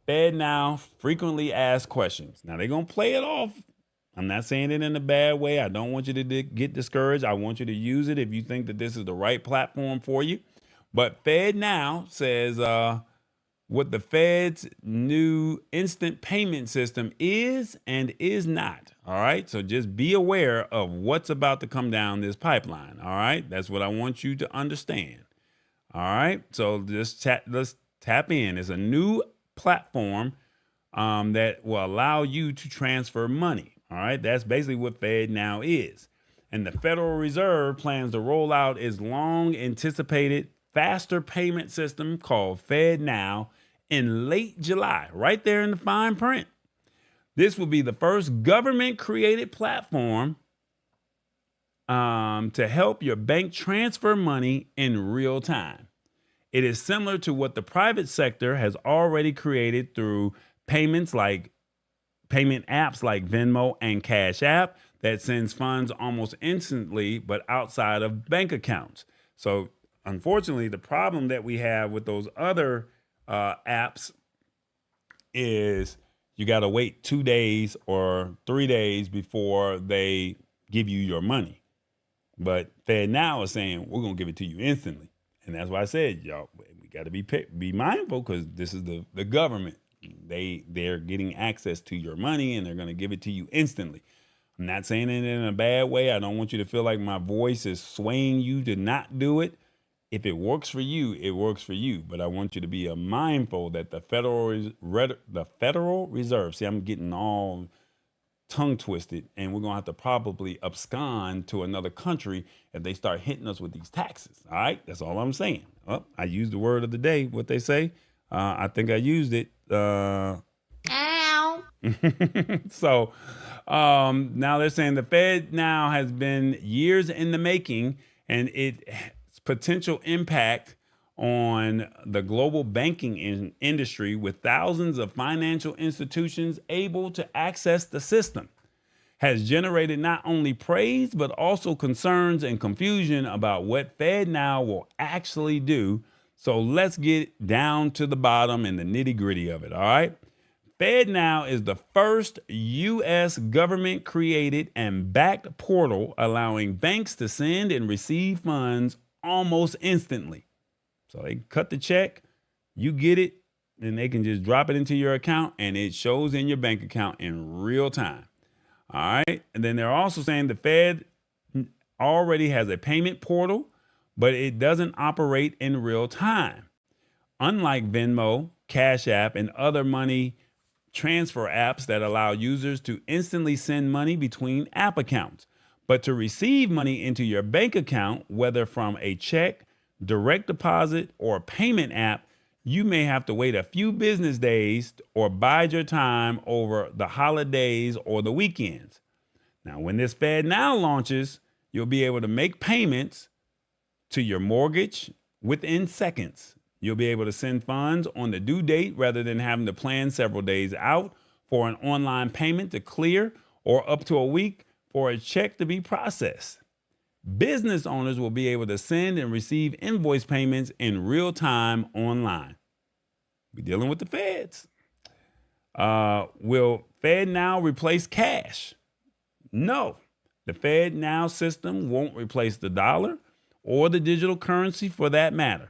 FedNow frequently asked questions. Now they're going to play it off. I'm not saying it in a bad way. I don't want you to get discouraged. I want you to use it if you think that this is the right platform for you. But FedNow says what the Fed's new instant payment system is and is not. All right. So just be aware of what's about to come down this pipeline. All right. That's what I want you to understand. All right. So let's tap in. It's a new platform that will allow you to transfer money. All right, that's basically what FedNow is. And the Federal Reserve plans to roll out its long anticipated faster payment system called FedNow in late July, right there in the fine print. This will be the first government created platform to help your bank transfer money in real time. It is similar to what the private sector has already created through payment apps like Venmo and Cash App that sends funds almost instantly, but outside of bank accounts. So unfortunately, the problem that we have with those other apps is you got to wait 2 days or 3 days before they give you your money. But FedNow is saying, we're going to give it to you instantly. And that's why I said, y'all, we got to be mindful because this is the government. They're getting access to your money and they're going to give it to you instantly. I'm not saying it in a bad way. I don't want you to feel like my voice is swaying you to not do it. If it works for you, it works for you. But I want you to be mindful that the Federal Reserve, see, I'm getting all tongue twisted, and we're going to have to probably abscond to another country if they start hitting us with these taxes. All right. That's all I'm saying. Oh, I used the word of the day, what they say. I think I used it. Ow. So now they're saying the Fed now has been years in the making, and its potential impact on the global banking industry with thousands of financial institutions able to access the system has generated not only praise, but also concerns and confusion about what FedNow will actually do. So let's get down to the bottom and the nitty gritty of it. All right. FedNow is the first U.S. government created and backed portal allowing banks to send and receive funds almost instantly. So they cut the check, you get it, then they can just drop it into your account and it shows in your bank account in real time. All right. And then they're also saying the Fed already has a payment portal, but it doesn't operate in real time. Unlike Venmo, Cash App, and other money transfer apps that allow users to instantly send money between app accounts. But to receive money into your bank account, whether from a check, direct deposit, or payment app, you may have to wait a few business days or bide your time over the holidays or the weekends. Now, when this FedNow launches, you'll be able to make payments to your mortgage within seconds. You'll be able to send funds on the due date rather than having to plan several days out for an online payment to clear or up to a week for a check to be processed. Business owners will be able to send and receive invoice payments in real time online. We're dealing with the feds. Will FedNow replace cash? No. The FedNow system won't replace the dollar or the digital currency for that matter.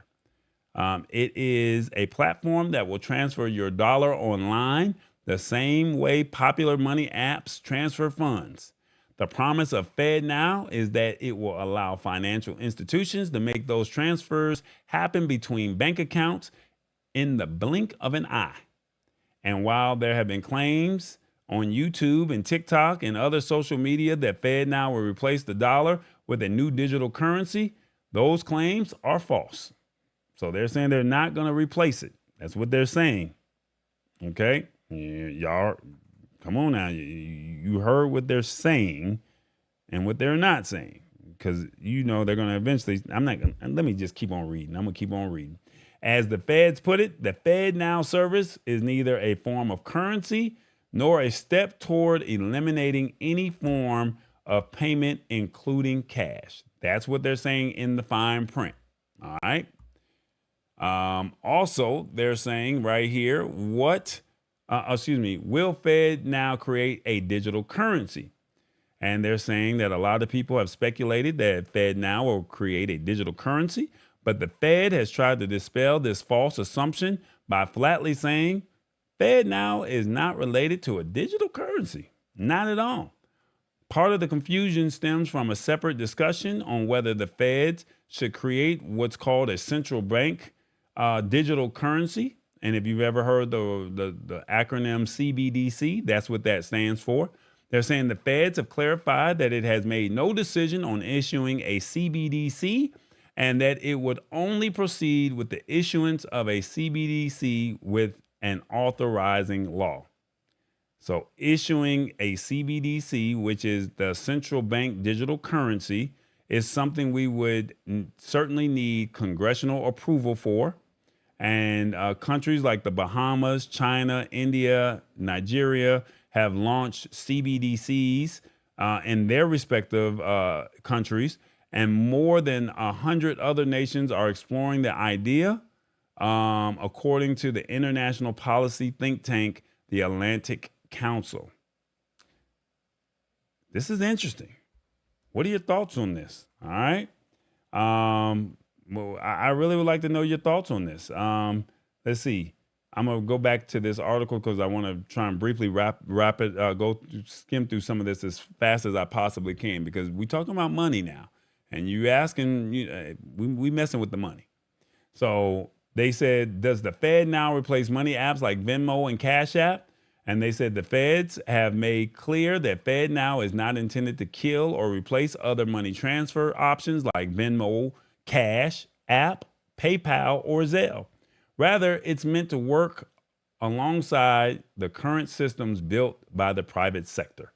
It is a platform that will transfer your dollar online the same way popular money apps transfer funds. The promise of FedNow is that it will allow financial institutions to make those transfers happen between bank accounts in the blink of an eye. And while there have been claims on YouTube and TikTok and other social media that FedNow will replace the dollar with a new digital currency, those claims are false. So they're saying they're not going to replace it. That's what they're saying. Okay? Y'all, come on now. You heard what they're saying and what they're not saying. Because they're going to eventually, let me just keep on reading. I'm going to keep on reading. As the feds put it, the FedNow service is neither a form of currency nor a step toward eliminating any form of payment, including cash. That's what they're saying in the fine print. All right. Also, they're saying right here, will FedNow create a digital currency? And they're saying that a lot of people have speculated that FedNow will create a digital currency, but the Fed has tried to dispel this false assumption by flatly saying FedNow is not related to a digital currency. Not at all. Part of the confusion stems from a separate discussion on whether the Feds should create what's called a central bank digital currency. And if you've ever heard the acronym CBDC, that's what that stands for. They're saying the Feds have clarified that it has made no decision on issuing a CBDC and that it would only proceed with the issuance of a CBDC with an authorizing law. So issuing a CBDC, which is the central bank digital currency, is something we would certainly need congressional approval for. And countries like the Bahamas, China, India, Nigeria have launched CBDCs in their respective countries. And more than 100 other nations are exploring the idea, according to the international policy think tank, the Atlantic Council. This is interesting. What are your thoughts on this? All right. Well, I really would like to know your thoughts on this. Let's see. I'm going to go back to this article because I want to try and briefly skim through some of this as fast as I possibly can, because we're talking about money now. And you asking, we messing with the money. So they said, does the Fed now replace money apps like Venmo and Cash App? And they said the feds have made clear that FedNow is not intended to kill or replace other money transfer options like Venmo, Cash App, PayPal, or Zelle. Rather, it's meant to work alongside the current systems built by the private sector.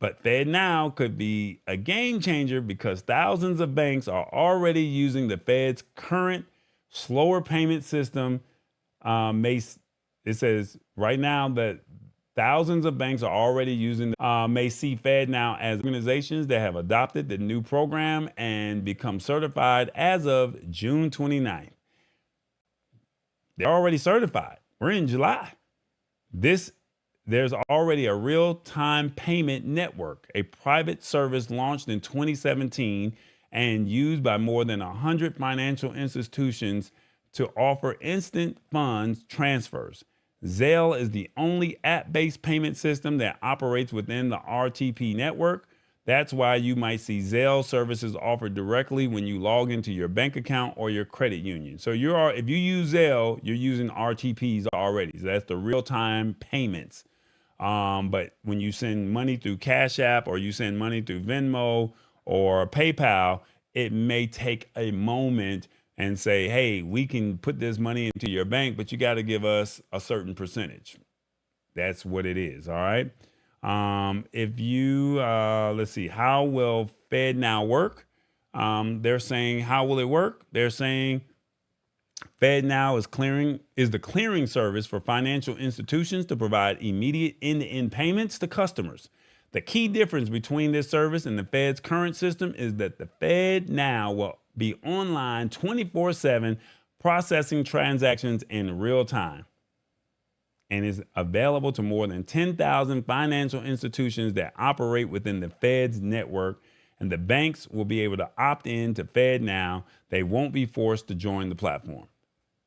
But FedNow could be a game changer because thousands of banks are already using the Fed's current slower payment system. It says right now that thousands of banks are already using, may see FedNow as organizations that have adopted the new program and become certified as of June 29th. They're already certified. We're in July. There's already a real-time payment network, a private service launched in 2017 and used by more than 100 financial institutions to offer instant funds transfers. Zelle is the only app-based payment system that operates within the RTP network. That's why you might see Zelle services offered directly when you log into your bank account or your credit union. So if you use Zelle, you're using RTPs already. So that's the real-time payments. But when you send money through Cash App or you send money through Venmo or PayPal, it may take a moment and say, hey, we can put this money into your bank, but you got to give us a certain percentage. That's what it is. All right. If you, let's see, how will FedNow work? They're saying, how will it work? They're saying FedNow is the clearing service for financial institutions to provide immediate end-to-end payments to customers. The key difference between this service and the Fed's current system is that the FedNow will be online 24/7, processing transactions in real time, and is available to more than 10,000 financial institutions that operate within the Fed's network, and the banks will be able to opt in to FedNow. They won't be forced to join the platform.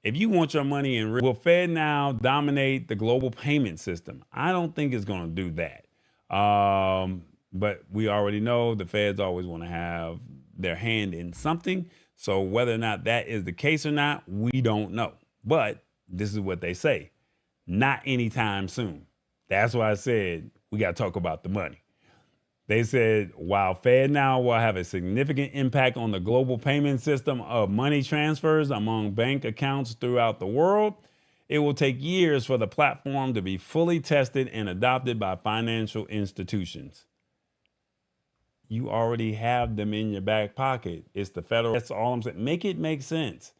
If you want your money in real, will FedNow dominate the global payment system? I don't think it's going to do that. But we already know the feds always want to have their hand in something. So whether or not that is the case or not, we don't know. But This is what they say. Not anytime soon. That's why I said we got to talk about the money. They said, while FedNow will have a significant impact on the global payment system of money transfers among bank accounts throughout the world, it will take years for the platform to be fully tested and adopted by financial institutions. You already have them in your back pocket. It's the federal. That's all I'm saying. Make it make sense.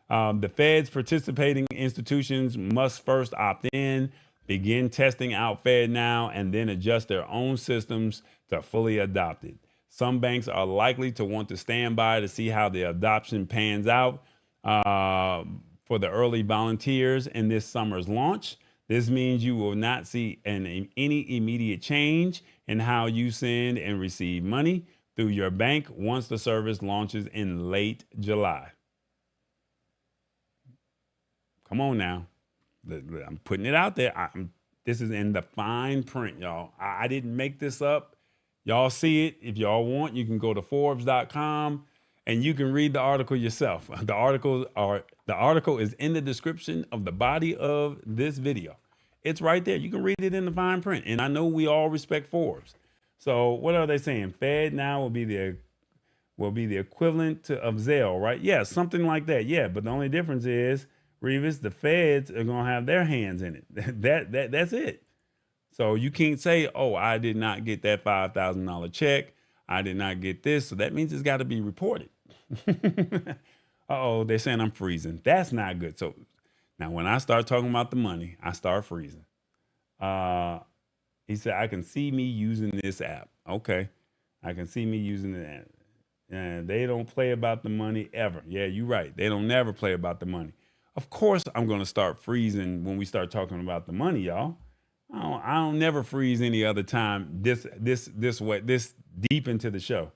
The Fed's participating institutions must first opt in, begin testing out FedNow, and then adjust their own systems to fully adopt it. Some banks are likely to want to stand by to see how the adoption pans out for the early volunteers in this summer's launch. This means you will not see any immediate change in how you send and receive money through your bank once the service launches in late July. Come on now. I'm putting it out there. This is in the fine print, y'all. I didn't make this up. Y'all see it. If y'all want, you can go to Forbes.com and you can read the article yourself. The article is in the description of the body of this video. It's right there. You can read it in the fine print. And I know we all respect Forbes. So what are they saying? FedNow will be the equivalent of Zelle, right? Yeah, something like that. Yeah, but the only difference is, Revis, the feds are gonna have their hands in it. That's it. So you can't say, oh, I did not get that $5,000 check. I did not get this. So that means it's got to be reported. Uh-oh, they're saying I'm freezing. That's not good. So now when I start talking about the money, I start freezing. He said, I can see me using this app. Okay. I can see me using the app. And they don't play about the money ever. Yeah, you're right. They don't never play about the money. Of course, I'm going to start freezing when we start talking about the money, y'all. I don't never freeze any other time this way, this deep into the show.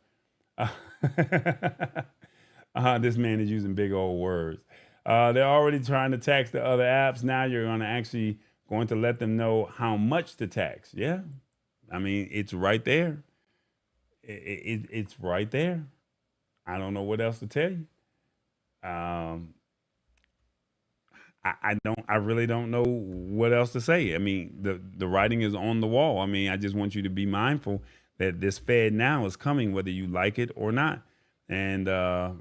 This man is using big old words. They're already trying to tax the other apps. Now you're going to let them know how much to tax. Yeah. I mean, it's right there. It's right there. I don't know what else to tell you. I really don't know what else to say. I mean, the writing is on the wall. I mean, I just want you to be mindful that this FedNow is coming, whether you like it or not. And the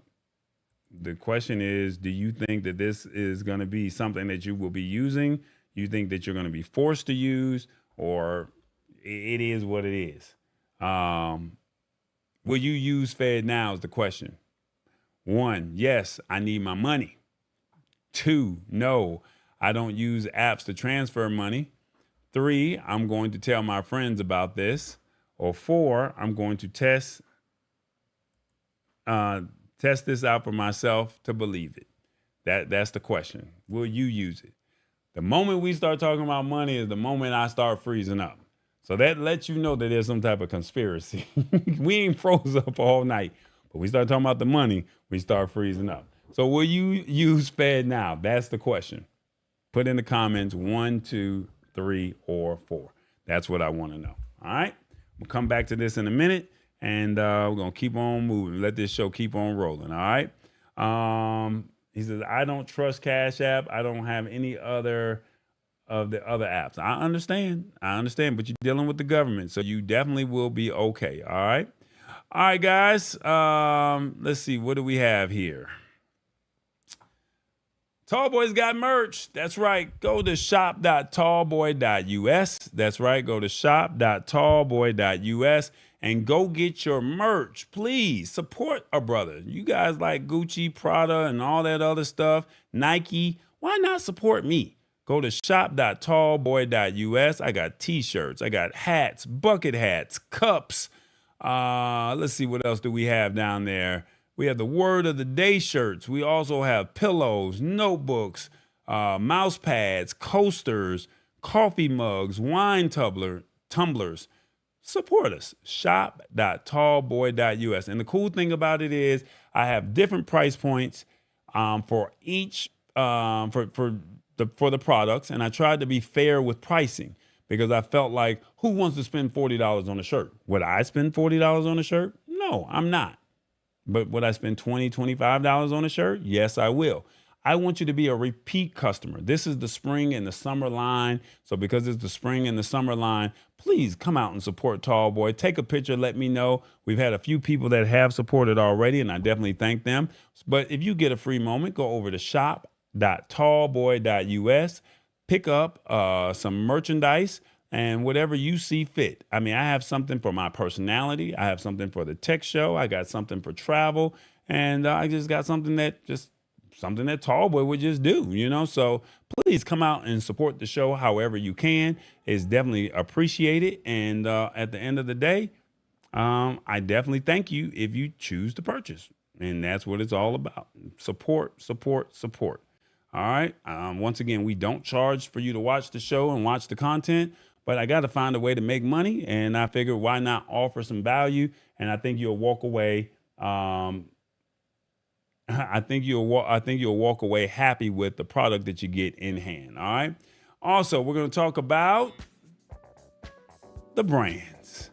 question is, do you think that this is going to be something that you will be using? You think that you're going to be forced to use, or it is what it is? Will you use FedNow is the question. 1, yes, I need my money. 2, no, I don't use apps to transfer money. 3, I'm going to tell my friends about this. Or 4, I'm going to test this out for myself to believe it. That's the question. Will you use it? The moment we start talking about money is the moment I start freezing up. So that lets you know that there's some type of conspiracy. We ain't froze up all night, but we start talking about the money, we start freezing up. So will you use FedNow? That's the question. Put in the comments 1, 2, 3, or 4. That's what I want to know. All right. We'll come back to this in a minute, and we're going to keep on moving. Let this show keep on rolling. All right. He says, I don't trust Cash App. I don't have any other of the other apps. I understand, but you're dealing with the government, so you definitely will be okay. All right. All right, guys. Let's see. What do we have here? Tallboy's got merch. That's right. Go to shop.tallboy.us. That's right. Go to shop.tallboy.us and go get your merch. Please support a brother. You guys like Gucci, Prada, and all that other stuff. Nike. Why not support me? Go to shop.tallboy.us. I got t-shirts. I got hats, bucket hats, cups. Let's see, what else do we have down there? We have the word of the day shirts. We also have pillows, notebooks, mouse pads, coasters, coffee mugs, wine tumblers. Support us. Shop.tallboy.us. And the cool thing about it is I have different price points for each for the products, and I tried to be fair with pricing because I felt like, who wants to spend $40 on a shirt? Would I spend $40 on a shirt? No, I'm not. But would I spend $20, $25 on a shirt? Yes, I will. I want you to be a repeat customer. This is the spring and the summer line. So because it's the spring and the summer line, please come out and support Tallboy. Take a picture, let me know. We've had a few people that have supported already, and I definitely thank them. But if you get a free moment, go over to shop.tallboy.us, pick up some merchandise and whatever you see fit. I mean, I have something for my personality. I have something for the tech show. I got something for travel. And I just got something that Tallboy would just do, you know? So please come out and support the show however you can. It's definitely appreciated. And at the end of the day, I definitely thank you if you choose to purchase. And that's what it's all about. Support, support, support. All right. Once again, we don't charge for you to watch the show and watch the content, but I got to find a way to make money. And I figured, why not offer some value? And I think you'll walk away. I think you'll walk away happy with the product that you get in hand. All right. Also, we're going to talk about the brands.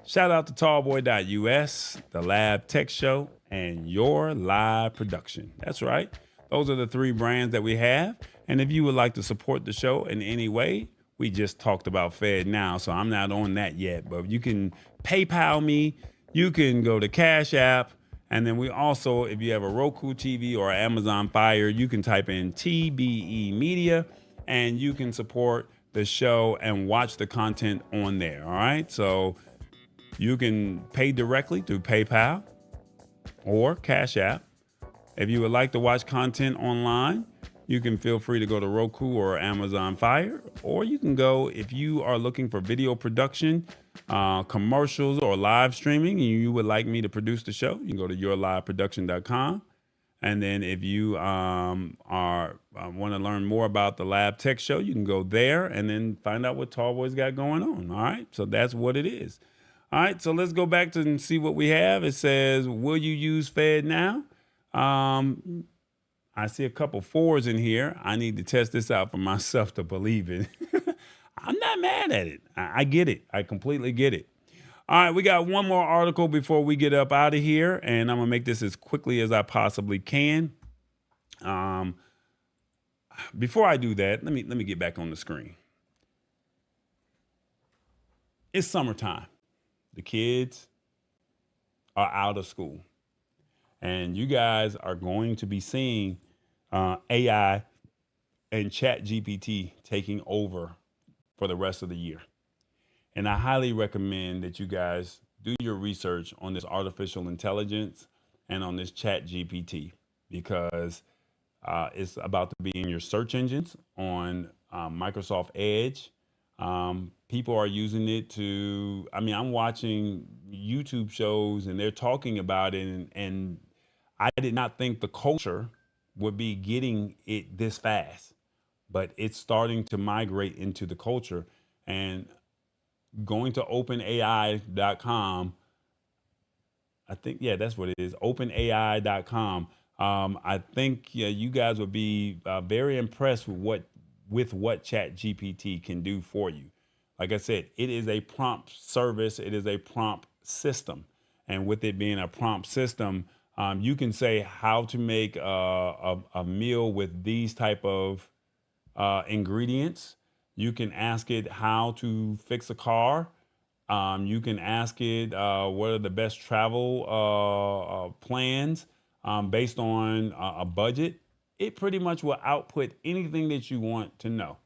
Shout out to Tallboy.us, the Lab Tech Show, and Your Live Production. That's right. Those are the three brands that we have. And if you would like to support the show in any way, we just talked about FedNow, so I'm not on that yet. But you can PayPal me. You can go to Cash App. And then we also, if you have a Roku TV or Amazon Fire, you can type in TBE Media and you can support the show and watch the content on there. All right. So you can pay directly through PayPal or Cash App. If you would like to watch content online, you can feel free to go to Roku or Amazon Fire, or you can go, if you are looking for video production, commercials, or live streaming, and you would like me to produce the show, you can go to yourliveproduction.com. And then if you want to learn more about the Lab Tech Show, you can go there and then find out what Tallboy's got going on. All right. So that's what it is. All right. So let's go back to and see what we have. It says, will you use FedNow? I see a couple fours in here. I need to test this out for myself to believe it. I'm not mad at it. I get it. I completely get it. All right, we got one more article before we get up out of here, and I'm going to make this as quickly as I possibly can. Before I do that, let me get back on the screen. It's summertime. The kids are out of school, and you guys are going to be seeing AI and ChatGPT taking over for the rest of the year. And I highly recommend that you guys do your research on this artificial intelligence and on this ChatGPT, because it's about to be in your search engines on Microsoft Edge. People are using it to, I'm watching YouTube shows and they're talking about it, and I did not think the culture would be getting it this fast, but it's starting to migrate into the culture. And going to openai.com, I think, yeah, that's what it is, openai.com. I think you guys would be very impressed with what ChatGPT can do for you. Like I said, it is a prompt service. It is a prompt system. And with it being a prompt system, you can say how to make a meal with these type of ingredients. You can ask it how to fix a car. You can ask it what are the best travel plans based on a budget. It pretty much will output anything that you want to know.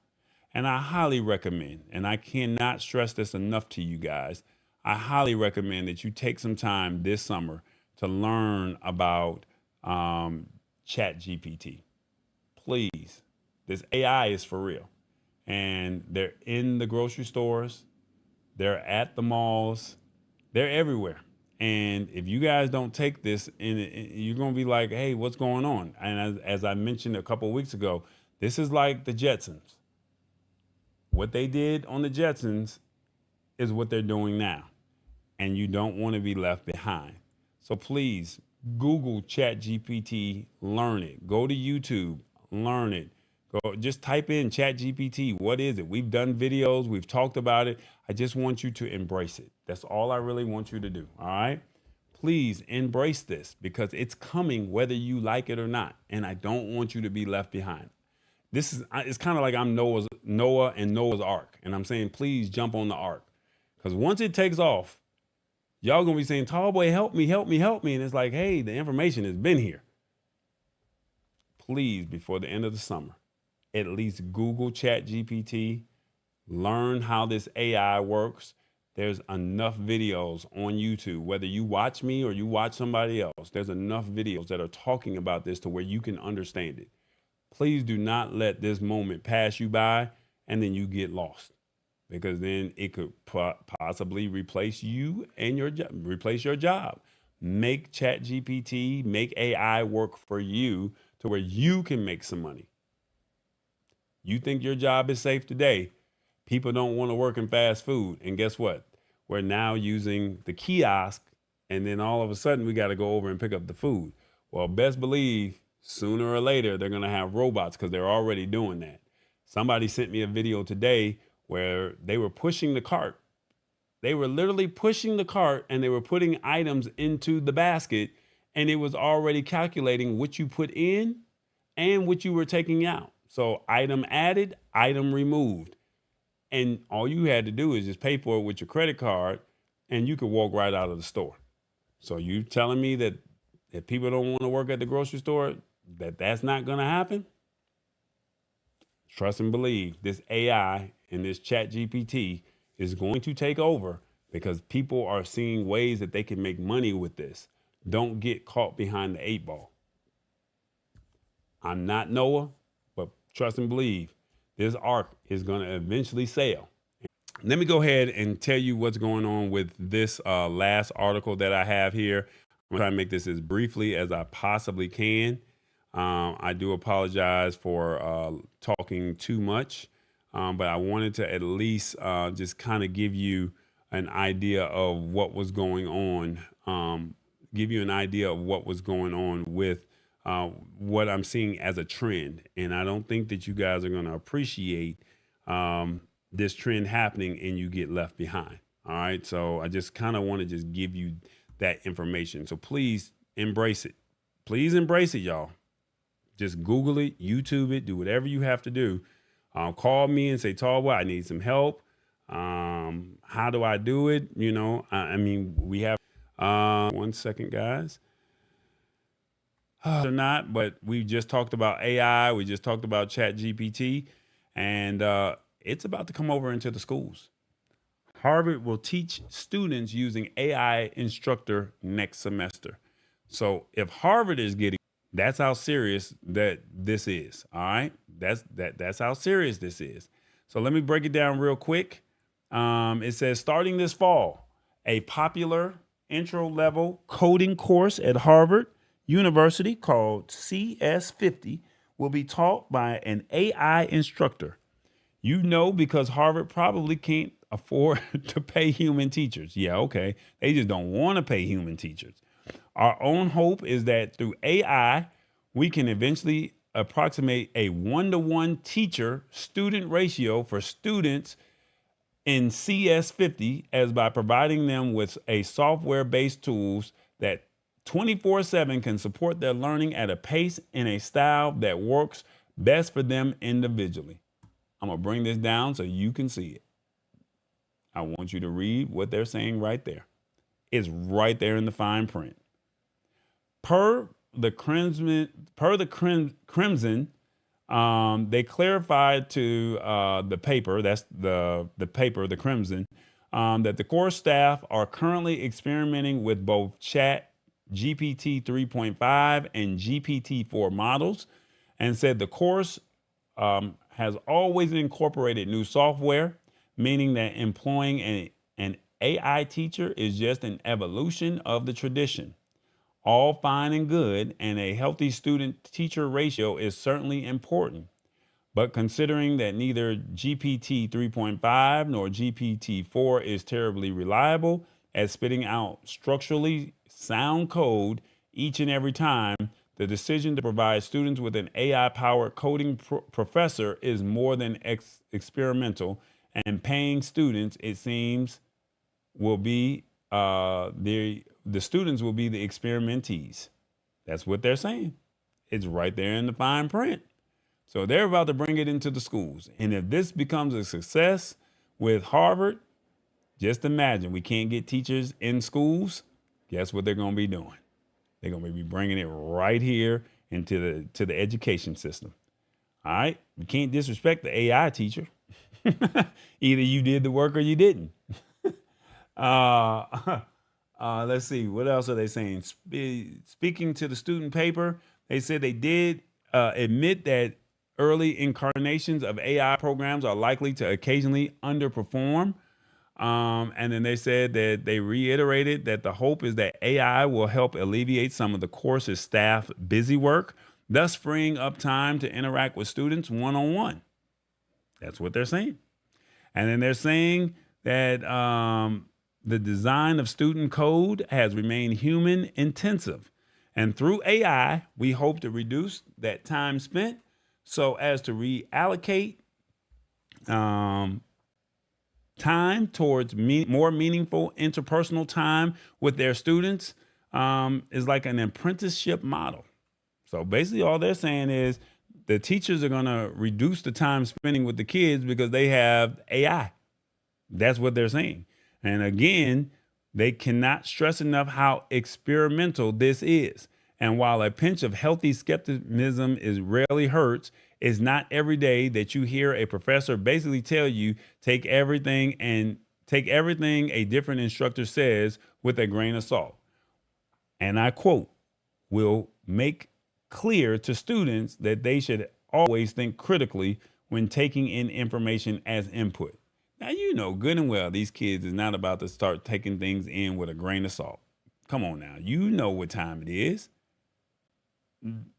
And I highly recommend, and I cannot stress this enough to you guys, I highly recommend that you take some time this summer to learn about ChatGPT. Please, this AI is for real. And they're in the grocery stores, they're at the malls, they're everywhere. And if you guys don't take this, you're going to be like, hey, what's going on? And as I mentioned a couple of weeks ago, this is like the Jetsons. What they did on the Jetsons is what they're doing now. And you don't want to be left behind. So please, Google ChatGPT, learn it. Go to YouTube, learn it. Go, just type in ChatGPT. What is it? We've done videos. We've talked about it. I just want you to embrace it. That's all I really want you to do. All right. Please embrace this because it's coming whether you like it or not. And I don't want you to be left behind. It's kind of like I'm Noah and Noah's Ark. And I'm saying, please jump on the ark. Because once it takes off, y'all going to be saying, Tall Boy, help me, help me, help me. And it's like, hey, the information has been here. Please, before the end of the summer, at least Google ChatGPT, learn how this AI works. There's enough videos on YouTube, whether you watch me or you watch somebody else, there's enough videos that are talking about this to where you can understand it. Please do not let this moment pass you by and then you get lost, because then it could possibly replace you and replace your job. Make ChatGPT, make AI work for you to where you can make some money. You think your job is safe today. People don't want to work in fast food. And guess what? We're now using the kiosk, and then all of a sudden we got to go over and pick up the food. Well, best believe sooner or later they're going to have robots, because they're already doing that. Somebody sent me a video today where they were pushing the cart. They were literally pushing the cart and they were putting items into the basket, and it was already calculating what you put in and what you were taking out. So item added, item removed. And all you had to do is just pay for it with your credit card, and you could walk right out of the store. So you telling me that if people don't want to work at the grocery store, that's not going to happen? Trust and believe this AI and this ChatGPT is going to take over, because people are seeing ways that they can make money with this. Don't get caught behind the 8 ball. I'm not Noah, but trust and believe this ark is going to eventually sail. Let me go ahead and tell you what's going on with this last article that I have here. I'm going to try to make this as briefly as I possibly can. I do apologize for talking too much, but I wanted to at least just kind of give you an idea of what was going on, with what I'm seeing as a trend. And I don't think that you guys are going to appreciate this trend happening and you get left behind. All right. So I just kind of want to just give you that information. So please embrace it. Please embrace it, y'all. Just Google it, YouTube it, do whatever you have to do. Call me and say, Tall Boy, I need some help. How do I do it? You know, I mean, we have 1 second, guys. Or not, but we just talked about AI. We just talked about ChatGPT, and it's about to come over into the schools. Harvard will teach students using AI instructor next semester. So if Harvard is getting, that's how serious that this is. All right, that's how serious this is. So let me break it down real quick. It says starting this fall, a popular intro level coding course at Harvard University called CS50 will be taught by an AI instructor. You know, because Harvard probably can't afford to pay human teachers. Yeah, okay. They just don't want to pay human teachers. Our own hope is that through AI, we can eventually approximate a 1-to-1 teacher-student ratio for students in CS50, as by providing them with a software-based tools that 24/7 can support their learning at a pace and a style that works best for them individually. I'm going to bring this down so you can see it. I want you to read what they're saying right there. It's right there in the fine print. Per the Crimson, they clarified to the paper, that's the paper, the Crimson, that the course staff are currently experimenting with both GPT 3.5 and GPT-4 models, and said the course has always incorporated new software, meaning that employing an AI teacher is just an evolution of the tradition. All fine and good, and a healthy student-teacher ratio is certainly important. But considering that neither GPT 3.5 nor GPT-4 is terribly reliable at spitting out structurally sound code each and every time, the decision to provide students with an AI-powered coding professor is more than experimental, and paying students, it seems, will be the students will be the experimentees. That's what they're saying. It's right there in the fine print. So they're about to bring it into the schools. And if this becomes a success with Harvard, just imagine we can't get teachers in schools. Guess what they're going to be doing? They're going to be bringing it right here into the education system. All right. You can't disrespect the AI teacher. Either you did the work or you didn't. Let's see. What else are they saying? Speaking to the student paper, they said they did admit that early incarnations of AI programs are likely to occasionally underperform. And then they said that they reiterated that the hope is that AI will help alleviate some of the course's staff busy work, thus freeing up time to interact with students one-on-one. That's what they're saying. And then they're saying that the design of student code has remained human intensive. And through AI, we hope to reduce that time spent so as to reallocate time towards more meaningful interpersonal time with their students is like an apprenticeship model. So basically all they're saying is the teachers are going to reduce the time spending with the kids because they have AI. That's what they're saying. And again, they cannot stress enough how experimental this is. And while a pinch of healthy skepticism is rarely hurts, it's not every day that you hear a professor basically tell you take everything a different instructor says with a grain of salt. And I quote, will make clear to students that they should always think critically when taking in information as input. Now, you know good and well these kids is not about to start taking things in with a grain of salt. Come on now. You know what time it is.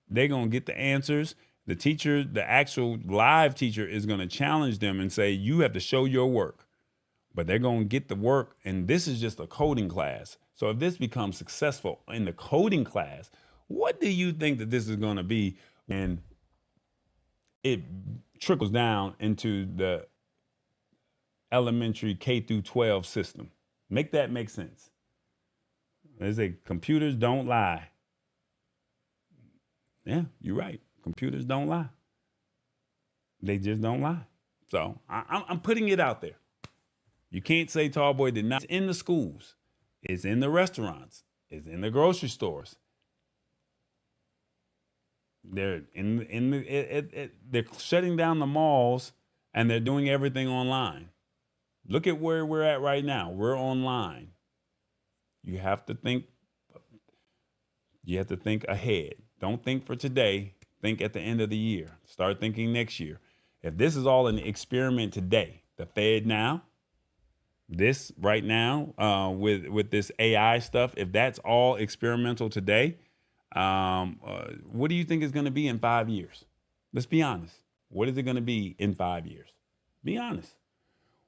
They're going to get the answers. The teacher, the actual live teacher is going to challenge them and say, you have to show your work. But they're going to get the work. And this is just a coding class. So if this becomes successful in the coding class, what do you think that this is going to be when it trickles down into the elementary K through 12 system? Make that make sense. They say computers don't lie. Yeah, you're right. Computers don't lie. They just don't lie. So I'm putting it out there. You can't say Tallboy did not. It's in the schools. It's in the restaurants. It's in the grocery stores. They're they're shutting down the malls and they're doing everything online. Look at where we're at right now. We're online. You have to think ahead. Don't think for today. Think at the end of the year. Start thinking next year. If this is all an experiment today, the FedNow, this right now with this AI stuff, if that's all experimental today, what do you think is going to be in 5 years? Let's be honest. What is it going to be in 5 years? Be honest.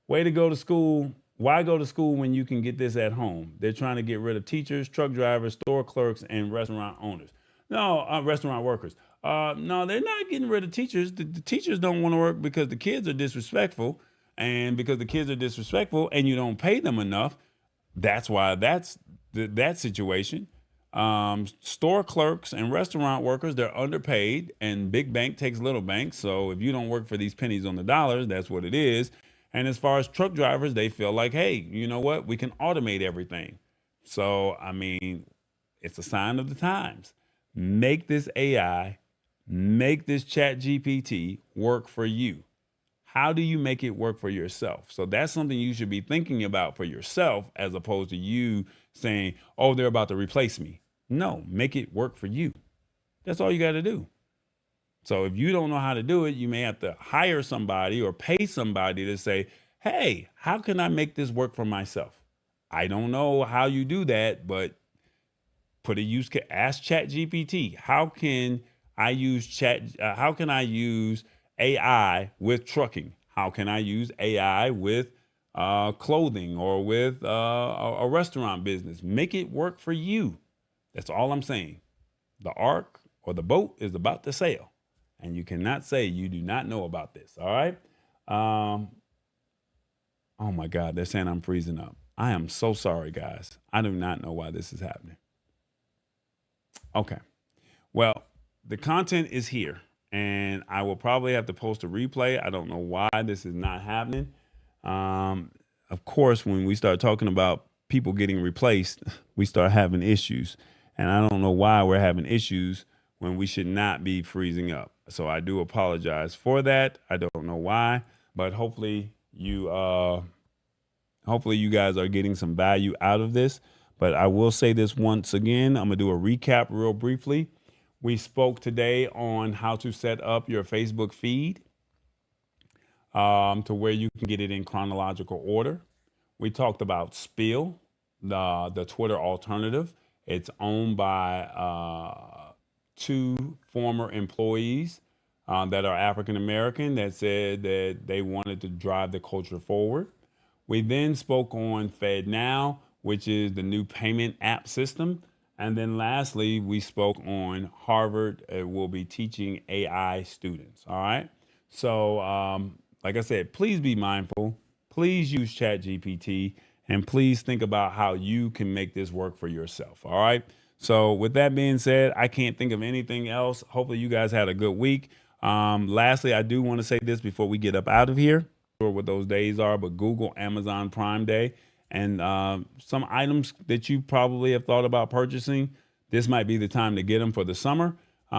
Way to go to school. Why go to school when you can get this at home? They're trying to get rid of teachers, truck drivers, store clerks, and restaurant owners. No, restaurant workers. No, they're not getting rid of teachers. The teachers don't want to work because the kids are disrespectful. And because the kids are disrespectful and you don't pay them enough, that's why that's that situation. Store clerks and restaurant workers, they're underpaid, and big bank takes little bank. So if you don't work for these pennies on the dollars, that's what it is. And as far as truck drivers, they feel like, hey, you know what? We can automate everything. So, I mean, it's a sign of the times. Make this AI, make this chat GPT work for you. How do you make it work for yourself? So that's something you should be thinking about for yourself as opposed to you saying, oh, they're about to replace me. No, make it work for you. That's all you got to do. So if you don't know how to do it, you may have to hire somebody or pay somebody to say, hey, how can I make this work for myself? I don't know how you do that, but ask ChatGPT. How can I use AI with trucking? How can I use AI with clothing or with a restaurant business? Make it work for you. That's all I'm saying. The ark or the boat is about to sail, and you cannot say you do not know about this. All right. Oh my God, they're saying I'm freezing up. I am so sorry, guys. I do not know why this is happening. Okay. Well, the content is here, and I will probably have to post a replay. I don't know why this is not happening. Of course, when we start talking about people getting replaced, we start having issues. And I don't know why we're having issues when we should not be freezing up. So I do apologize for that. I don't know why, but hopefully you guys are getting some value out of this. But I will say this once again. I'm going to do a recap real briefly. We spoke today on how to set up your Facebook feed to where you can get it in chronological order. We talked about Spill, the Twitter alternative. It's owned by 2 former employees that are African American that said that they wanted to drive the culture forward. We then spoke on FedNow, which is the new payment app system. And then lastly, we spoke on Harvard will be teaching AI students. All right. So like I said, please be mindful. Please use ChatGPT, and please think about how you can make this work for yourself. All right. So with that being said, I can't think of anything else. Hopefully you guys had a good week. Lastly, I do want to say this before we get up out of here. Sure what those days are, but Google Amazon Prime Day and some items that you probably have thought about purchasing. This might be the time to get them for the summer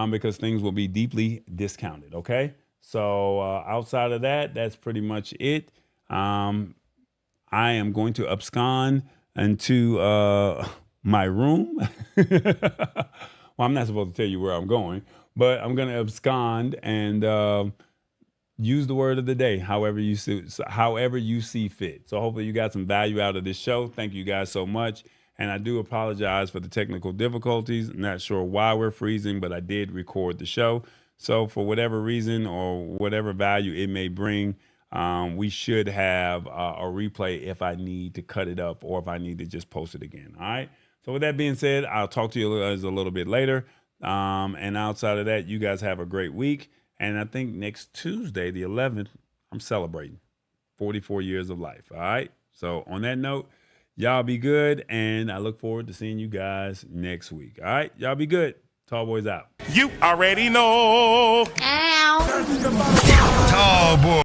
because things will be deeply discounted. Okay. So outside of that, that's pretty much it. I am going to abscond into my room. Well, I'm not supposed to tell you where I'm going, but I'm going to abscond and use the word of the day, however you see fit. So hopefully you got some value out of this show. Thank you guys so much. And I do apologize for the technical difficulties. I'm not sure why we're freezing, but I did record the show. So for whatever reason or whatever value it may bring, we should have a replay if I need to cut it up or if I need to just post it again. All right. So with that being said, I'll talk to you guys a little bit later. And outside of that, you guys have a great week. And I think next Tuesday, the 11th, I'm celebrating 44 years of life. All right. So on that note, y'all be good. And I look forward to seeing you guys next week. All right. Y'all be good. Tall Boys out. You already know. Ow. Tall Boy.